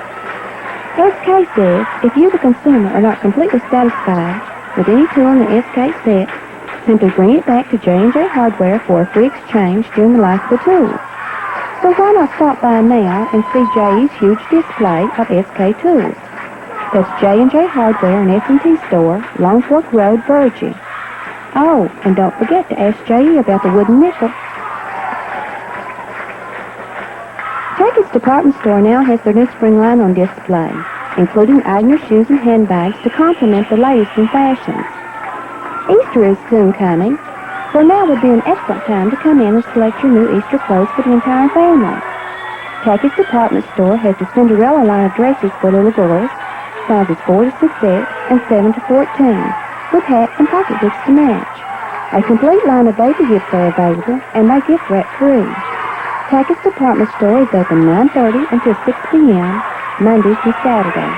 [SPEAKER 5] SK says if you, the consumer, are not completely satisfied with any tool in the SK set, simply bring it back to J&J Hardware for a free exchange during the life of the tool. So why not stop by now and see J's huge display of SK Tools? That's J&J Hardware and S&T Store, Long Fork Road, Virgie. Oh, and don't forget to ask J.E. about the wooden nickel. Jackie's department store now has their new spring line on display, including Agner shoes and handbags to complement the latest in fashions. Easter is soon coming, so now would be an excellent time to come in and select your new Easter clothes for the entire family. Jackie's department store has the Cinderella line of dresses for little girls, sizes 4 to 6X and 7 to 14, with hats and pocketbooks to match. A complete line of baby gifts are available, and they gift wrap free. Tackett's department store is open 9:30 until 6 p.m., Monday through Saturday.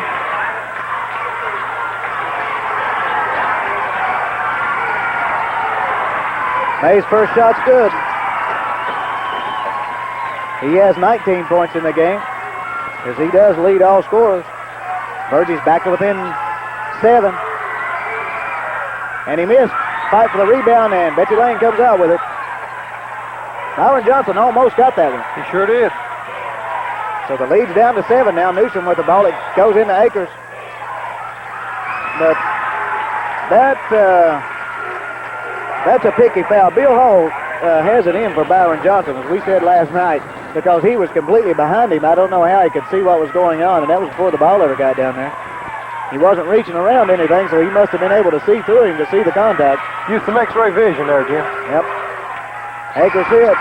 [SPEAKER 2] May's first shot's good. He has 19 points in the game, as he does lead all scorers. Virgie's back to within 7. And he missed. Fight for the rebound, and Betsy Layne comes out with it. Byron Johnson almost got that one.
[SPEAKER 4] He sure did.
[SPEAKER 2] So the lead's down to 7 now. Newsom with the ball. It goes into Akers. But that's a picky foul. Bill Hall has it in for Byron Johnson, as we said last night, because he was completely behind him. I don't know how he could see what was going on, and that was before the ball ever got down there. He wasn't reaching around anything, so he must have been able to see through him to see the contact.
[SPEAKER 4] Use some X-ray vision there, Jim.
[SPEAKER 2] Yep. Akers hits.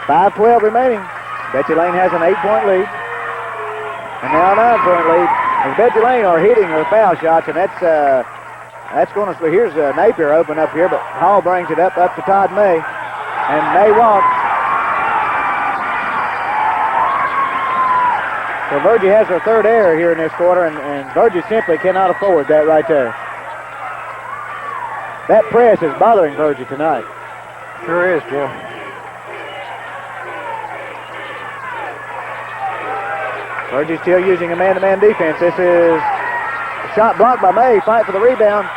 [SPEAKER 2] .5:12 remaining. Betsy Layne has an 8-point lead. And now a 9-point lead. As Betsy Layne are hitting her foul shots, and that's That's going to, here's Napier open up here, but Hall brings it up to Todd May. And May walks. So Virgie has her third error here in this quarter, and Virgie simply cannot afford that right there. That press is bothering Virgie tonight.
[SPEAKER 4] Sure is, Jim.
[SPEAKER 2] Virgie's still using a man-to-man defense. This is a shot blocked by May. Fight for the rebound.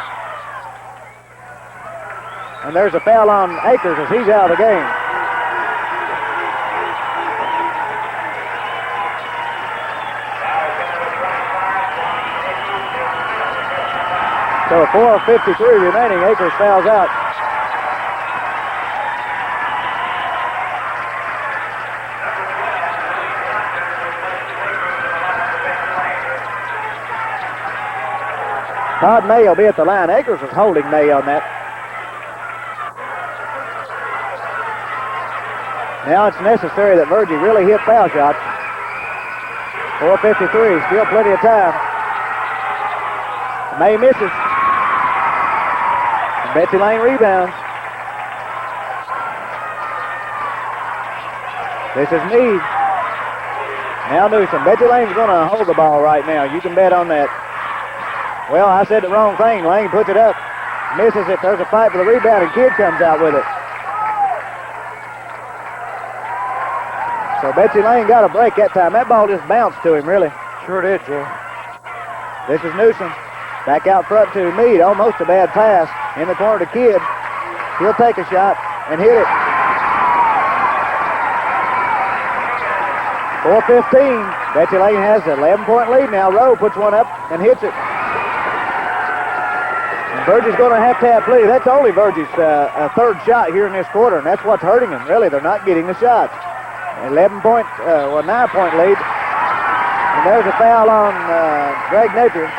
[SPEAKER 2] And there's a foul on Akers as he's out of the game. So with 4:53 remaining, Akers fouls out. Todd May will be at the line. Akers was holding May on that. Now it's necessary that Virgie really hit foul shots. 4:53, still plenty of time. May misses. And Betsy Layne rebounds. This is Meade. Now Newsom. Betsy Layne's going to hold the ball right now. You can bet on that. Well, I said the wrong thing. Layne puts it up. Misses it. There's a fight for the rebound, and Kidd comes out with it. So Betsy Layne got a break that time. That ball just bounced to him, really.
[SPEAKER 4] Sure did, Jim.
[SPEAKER 2] This is Newsom. Back out front to Meade. Almost a bad pass. In the corner to Kidd. He'll take a shot and hit it. 4:15. Betsy Layne has an 11-point lead now. Rowe puts one up and hits it. And Virgie's going to have plenty. That's only Virgie's third shot here in this quarter, and that's what's hurting them, really. They're not getting the shots. 9-point lead. And there's a foul on Greg Napier.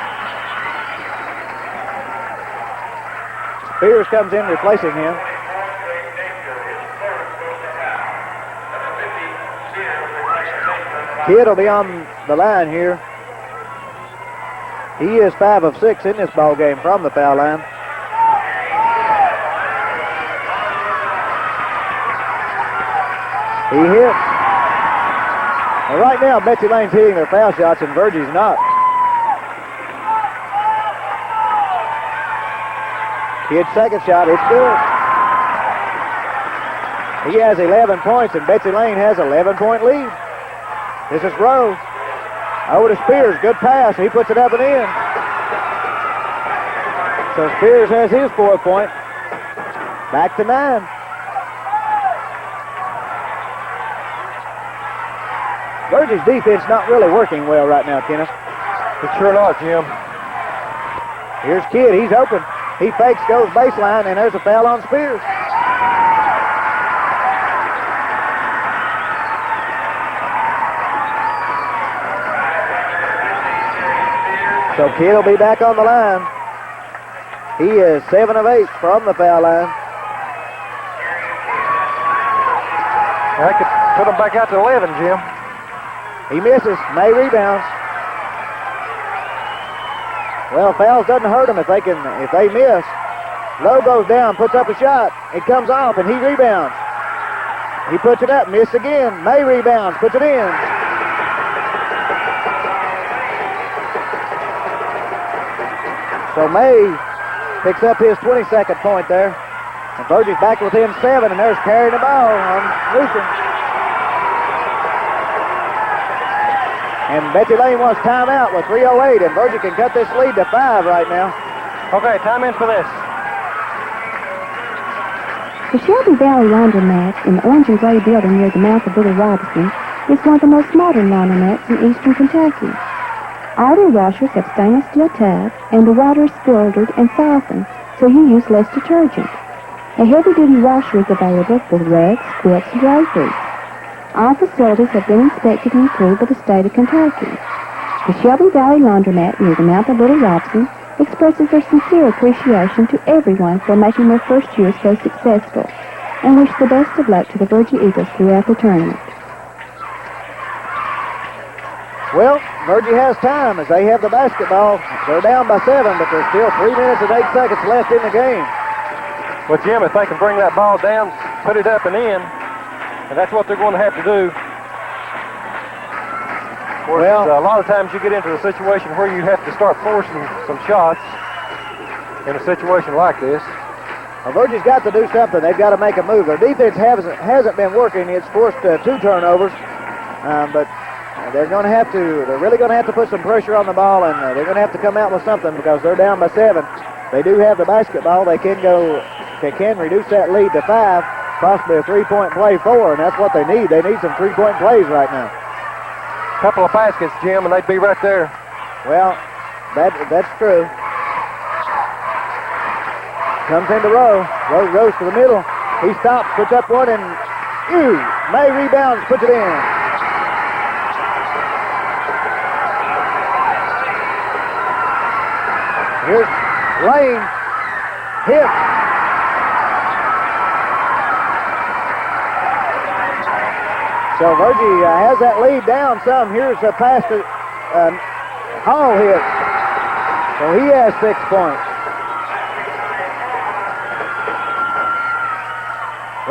[SPEAKER 2] Spears comes in replacing him. Kidd will be on the line here. He is 5 of 6 in this ball game from the foul line. He hits. Well, right now, Betsy Layne's hitting their foul shots and Virgie's not. Kidd's second shot, it's good. He has 11 points and Betsy Layne has 11-point lead. This is Rowe. Over to Spears, good pass. He puts it up and in. So Spears has his 4th point. Back to 9. Virgie's defense not really working well right now, Kenneth.
[SPEAKER 4] It's sure not, Jim.
[SPEAKER 2] Here's Kidd, he's open. He fakes, goes baseline, and there's a foul on Spears. So Kidd will be back on the line. He is 7 of 8 from the foul line.
[SPEAKER 4] That could put him back out to 11, Jim.
[SPEAKER 2] He misses. May rebounds. Well, fouls doesn't hurt them if they miss. Lowe goes down, puts up a shot. It comes off, and he rebounds. He puts it up, miss again. May rebounds, puts it in. So May picks up his 22nd point there. And Virgie's back within 7, and there's carrying the ball on Newsom. And Betsy Layne wants timeout with 3:08, and Virgie can cut this lead to 5 right now.
[SPEAKER 4] Okay, time in for this.
[SPEAKER 5] The Shelby Valley Laundromat in the orange and gray building near the mouth of Little Robinson is one of the most modern laundromats in eastern Kentucky. All their washers have stainless steel tabs, and the water is filtered and softened, so you use less detergent. A heavy-duty washer is available for rugs, quilts, and draperies. All facilities have been inspected and approved by the state of Kentucky. The Shelby Valley Laundromat near the mouth of Little Robinson expresses their sincere appreciation to everyone for making their first year so successful, and wish the best of luck to the Virgie Eagles throughout the tournament.
[SPEAKER 2] Well, Virgie has time as they have the basketball. They're down by 7, but there's still 3 minutes and 8 seconds left in the game.
[SPEAKER 4] Well, Jim, if they can bring that ball down, put it up and in, and that's what they're going to have to do. Of course,
[SPEAKER 2] Well,
[SPEAKER 4] a lot of times you get into a situation where you have to start forcing some shots in a situation like this.
[SPEAKER 2] Well, Virgie's got to do something. They've got to make a move. Their defense hasn't been working. It's forced 2 turnovers, but they're really going to have to put some pressure on the ball, and they're going to have to come out with something because they're down by 7. They do have the basketball. They can reduce that lead to 5, possibly a 3-point play 4, and that's what they need. They need some 3-point plays right now.
[SPEAKER 4] Couple of baskets, Jim, and they'd be right there.
[SPEAKER 2] Well, that's true. Comes into Rowe. Rowe goes to the middle. He stops, puts up one, and May rebounds, puts it in. Here's Layne. Hit. So Virgie has that lead down some. Here's a pass to Hall hit. So he has 6 points.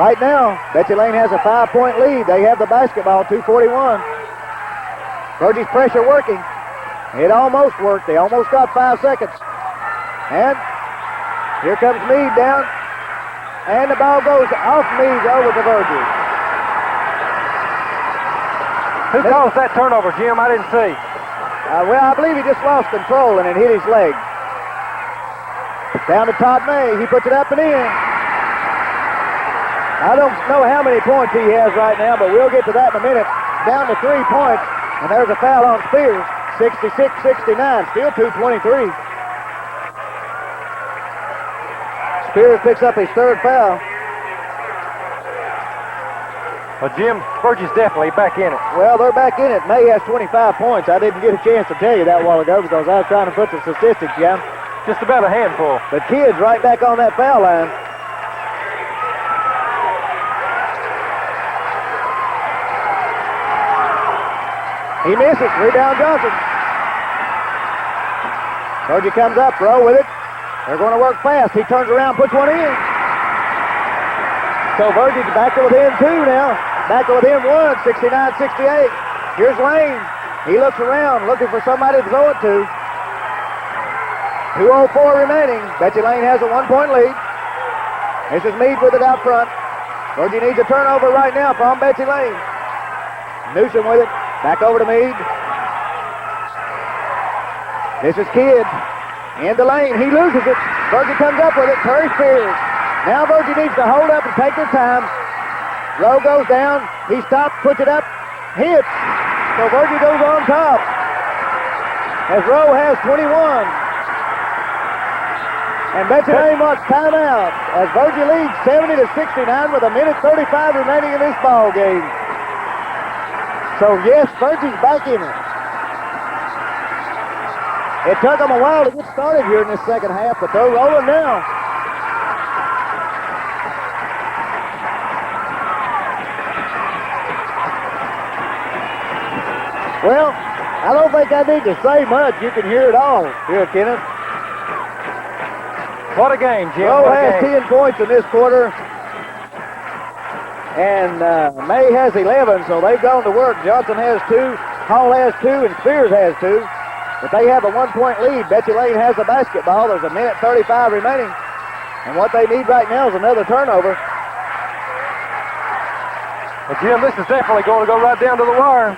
[SPEAKER 2] Right now, Betsy Layne has a 5-point lead. They have the basketball, 2:41. Virgie's pressure working. It almost worked. They almost got 5 seconds. And here comes Meade down. And the ball goes off Meade over to Virgie.
[SPEAKER 4] Who caused that turnover, Jim? I didn't see.
[SPEAKER 2] Well, I believe he just lost control and it hit his leg. Down to Todd May. He puts it up and in. I don't know how many points he has right now, but we'll get to that in a minute. Down to 3 points, and there's a foul on Spears. 66-69, still 2:23. Spears picks up his 3rd foul.
[SPEAKER 4] Well, Jim, Virgie's definitely back in it.
[SPEAKER 2] Well, they're back in it. May has 25 points. I didn't get a chance to tell you that a while ago because I was trying to put the statistics down.
[SPEAKER 4] Just about a handful.
[SPEAKER 2] The Kid's right back on that foul line. He misses. Rebound Johnson. Virgie comes up. Rowe with it. They're going to work fast. He turns around, puts one in. So Virgie's back to within 2 now. Back to within 1, 69-68. Here's Layne. He looks around, looking for somebody to throw it to. 2:04 remaining. Betsy Layne has a 1-point lead. This is Meade with it out front. Virgie needs a turnover right now from Betsy Layne. Newsom with it. Back over to Meade. This is Kidd. Into Layne. He loses it. Virgie comes up with it. Curry Spears. Now Virgie needs to hold up and take their time. Rowe goes down. He stops, puts it up, hits. So Virgie goes on top. As Rowe has 21. And Betsy Layne wants timeout as Virgie leads 70-69 with 1:35 remaining in this ball game. So yes, Virgie's back in it. It took them a while to get started here in this second half, but they're rolling now. Well, I don't think I need to say much. You can hear it all here, Kenneth.
[SPEAKER 4] What a game, Jim.
[SPEAKER 2] Rowe has 10 points in this quarter. And May has 11, so they've gone to work. Johnson has 2, Hall has 2, and Spears has 2. But they have a 1-point lead. Betsy Layne has the basketball. There's 1:35 remaining. And what they need right now is another turnover.
[SPEAKER 4] Well, Jim, this is definitely going to go right down to the wire.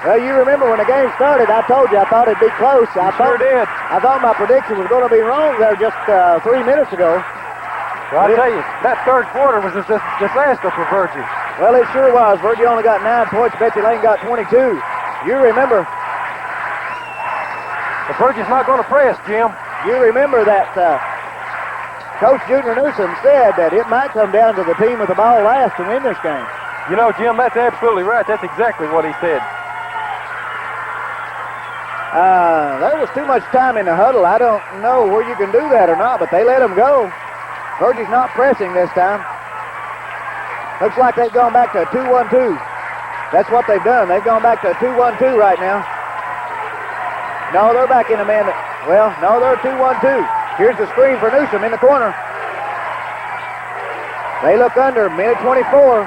[SPEAKER 2] Well, you remember when the game started, I told you I thought it'd be close. I
[SPEAKER 4] sure did.
[SPEAKER 2] I thought my prediction was going to be wrong there just 3 minutes ago.
[SPEAKER 4] Well, I tell you, that third quarter was a disaster for Virgie.
[SPEAKER 2] Well, it sure was. Virgie only got 9 points. Betsy Layne got 22. You remember.
[SPEAKER 4] But Virgie's not going to press, Jim.
[SPEAKER 2] You remember that Coach Junior Newsom said that it might come down to the team with the ball last to win this game.
[SPEAKER 4] You know, Jim, that's absolutely right. That's exactly what he said.
[SPEAKER 2] There was too much time in the huddle. I don't know where you can do that or not, but they let him go. Virgie's not pressing this time. Looks like they've gone back to a 2-1-2. That's what they've done. They've gone back to a 2-1-2 right now. No, they're back in a man. Well, no, they're 2-1-2. Here's the screen for Newsom in the corner. They look under, minute 24.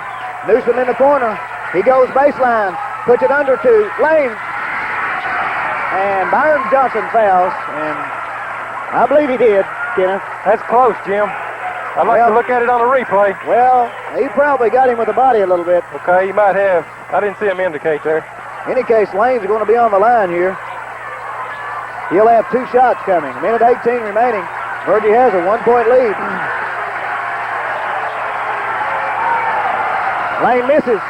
[SPEAKER 2] Newsom in the corner. He goes baseline, puts it under to Layne. And Byron Johnson fouls, and I believe he did, Kenneth.
[SPEAKER 4] That's close, Jim. I'd like to look at it on the replay.
[SPEAKER 2] Well, he probably got him with the body a little bit.
[SPEAKER 4] Okay, you might have. I didn't see him indicate there.
[SPEAKER 2] In any case, Layne's going to be on the line here. He'll have 2 shots coming. Minute 18 remaining. Virgie has a 1-point lead. Layne misses.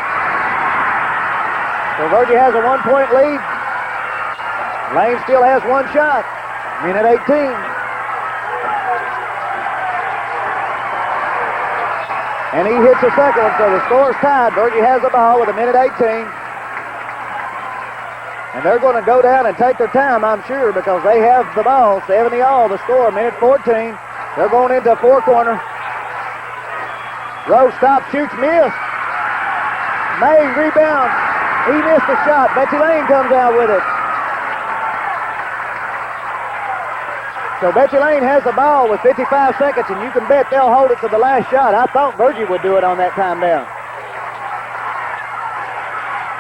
[SPEAKER 2] So Virgie has a 1-point lead. Layne still has 1 shot. Minute 18. And he hits a second one, so the score's tied. Virgie has the ball with a minute 18. And they're going to go down and take their time, I'm sure, because they have the ball. 70-all, the score, minute 14. They're going into a 4-corner. Rowe stops, shoots, missed. May rebounds. He missed the shot. Betsy Layne comes out with it. So Betsy Layne has the ball with 55 seconds, and you can bet they'll hold it to the last shot. I thought Virgie would do it on that time down.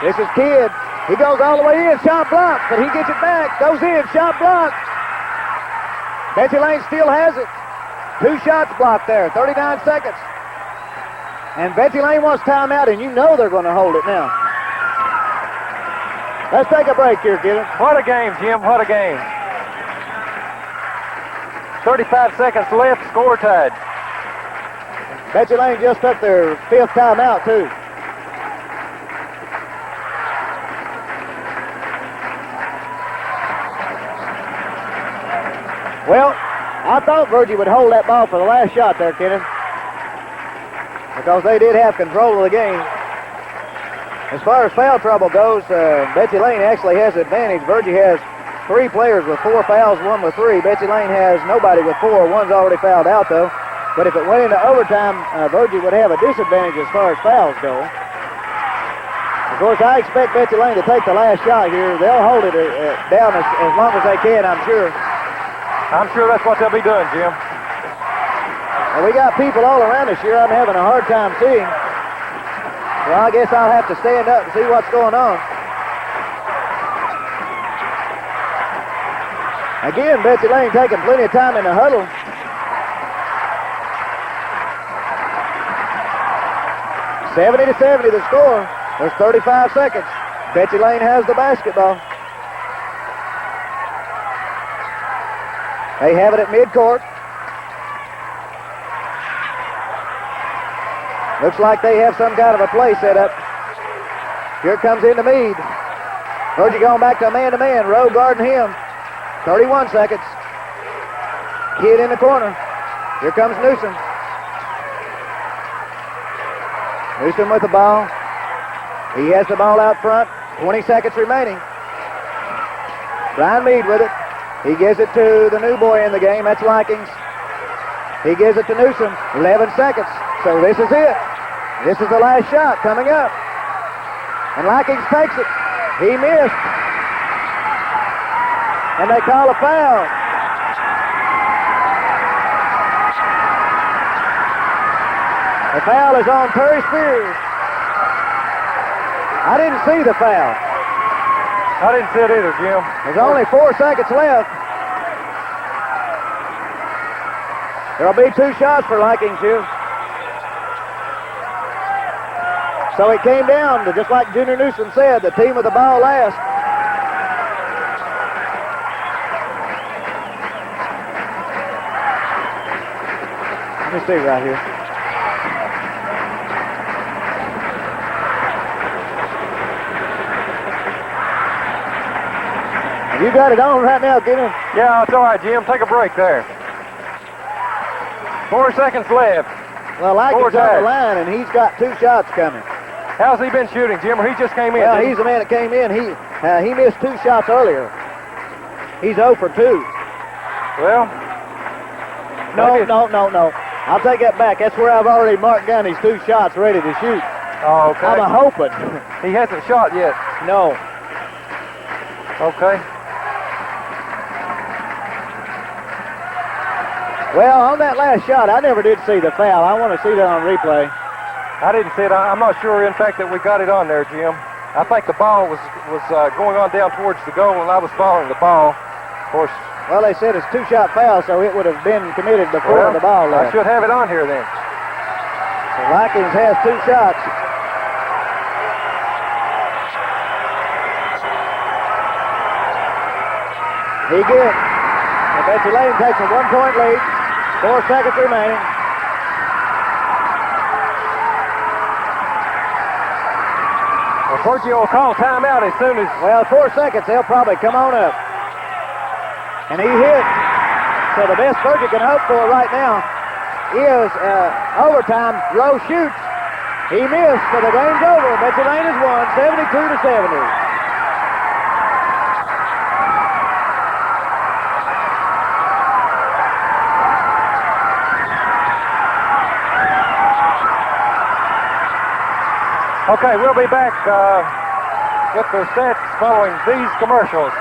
[SPEAKER 2] This is Kidd. He goes all the way in, shot blocked, but he gets it back. Goes in, shot blocked. Betsy Layne still has it. 2 shots blocked there, 39 seconds. And Betsy Layne wants timeout, and you know they're going to hold it now. Let's take a break here, Kevin.
[SPEAKER 4] What a game, Jim. What a game. 35 seconds left, score tied.
[SPEAKER 2] Betsy Layne just took their 5th timeout, too. Well, I thought Virgie would hold that ball for the last shot there, Kenneth, because they did have control of the game. As far as foul trouble goes, Betsy Layne actually has the advantage. Virgie has 3 players with 4 fouls, 1 with 3. Betsy Layne has nobody with 4. One's already fouled out, though. But if it went into overtime, Virgie would have a disadvantage as far as fouls go. Of course, I expect Betsy Layne to take the last shot here. They'll hold it down as long as they can, I'm sure.
[SPEAKER 4] I'm sure that's what they'll be doing, Jim.
[SPEAKER 2] Well, we got people all around us here I'm having a hard time seeing. Well, I guess I'll have to stand up and see what's going on. Again, Betsy Layne taking plenty of time in the huddle. (70-70) the score. There's 35 seconds. Betsy Layne has the basketball. They have it at midcourt. Looks like they have some kind of a play set up. Here comes into Meade. Virgie going back to a man-to-man. Rowe guarding him. 31 seconds. Kidd in the corner. Here comes Newsom. Newsom with the ball. He has the ball out front. 20 seconds remaining. Brian Meade with it. He gives it to the new boy in the game. That's Likings. He gives it to Newsom. 11 seconds. So this is it. This is the last shot coming up. And Likings takes it. He missed. And they call a foul. The foul is on Terry Spears. I didn't see the foul.
[SPEAKER 4] I didn't see it either, Jim.
[SPEAKER 2] There's only 4 seconds left. There'll be 2 shots for Likings here. So it came down to, just like Junior Newsom said, the team with the ball last. Let me see right here. Have you got it on right now, Kenny?
[SPEAKER 4] Yeah, it's all right, Jim. Take a break there. 4 seconds left.
[SPEAKER 2] Well, Likings on the line, and he's got 2 shots coming.
[SPEAKER 4] How's he been shooting, Jim? Or he just came in?
[SPEAKER 2] Well, he's the man that came in. He missed 2 shots earlier. He's 0 for 2.
[SPEAKER 4] Well,
[SPEAKER 2] No. I'll take that back. That's where I've already marked down these 2 shots ready to shoot.
[SPEAKER 4] Oh, okay.
[SPEAKER 2] I'm hoping.
[SPEAKER 4] He hasn't shot yet.
[SPEAKER 2] No.
[SPEAKER 4] Okay.
[SPEAKER 2] Well, on that last shot, I never did see the foul. I want to see that on replay.
[SPEAKER 4] I didn't see it. I'm not sure, in fact, that we got it on there, Jim. I think the ball was going on down towards the goal, and I was following the ball. Of course.
[SPEAKER 2] Well, they said it's 2-shot foul, so it would have been committed before the ball
[SPEAKER 4] I
[SPEAKER 2] left.
[SPEAKER 4] should have it on here then.
[SPEAKER 2] The Vikings has 2 shots. He gets. And Betsy Layne takes a 1-point lead. 4 seconds remaining.
[SPEAKER 4] Well, Virgie will call timeout as soon as...
[SPEAKER 2] Well, 4 seconds. They'll probably come on up. And he hit. So the best Virgie can hope for right now is overtime. Rowe shoots. He missed, so the game's over. Betsy Layne has won 72-70.
[SPEAKER 4] Okay, we'll be back with the stats following these commercials.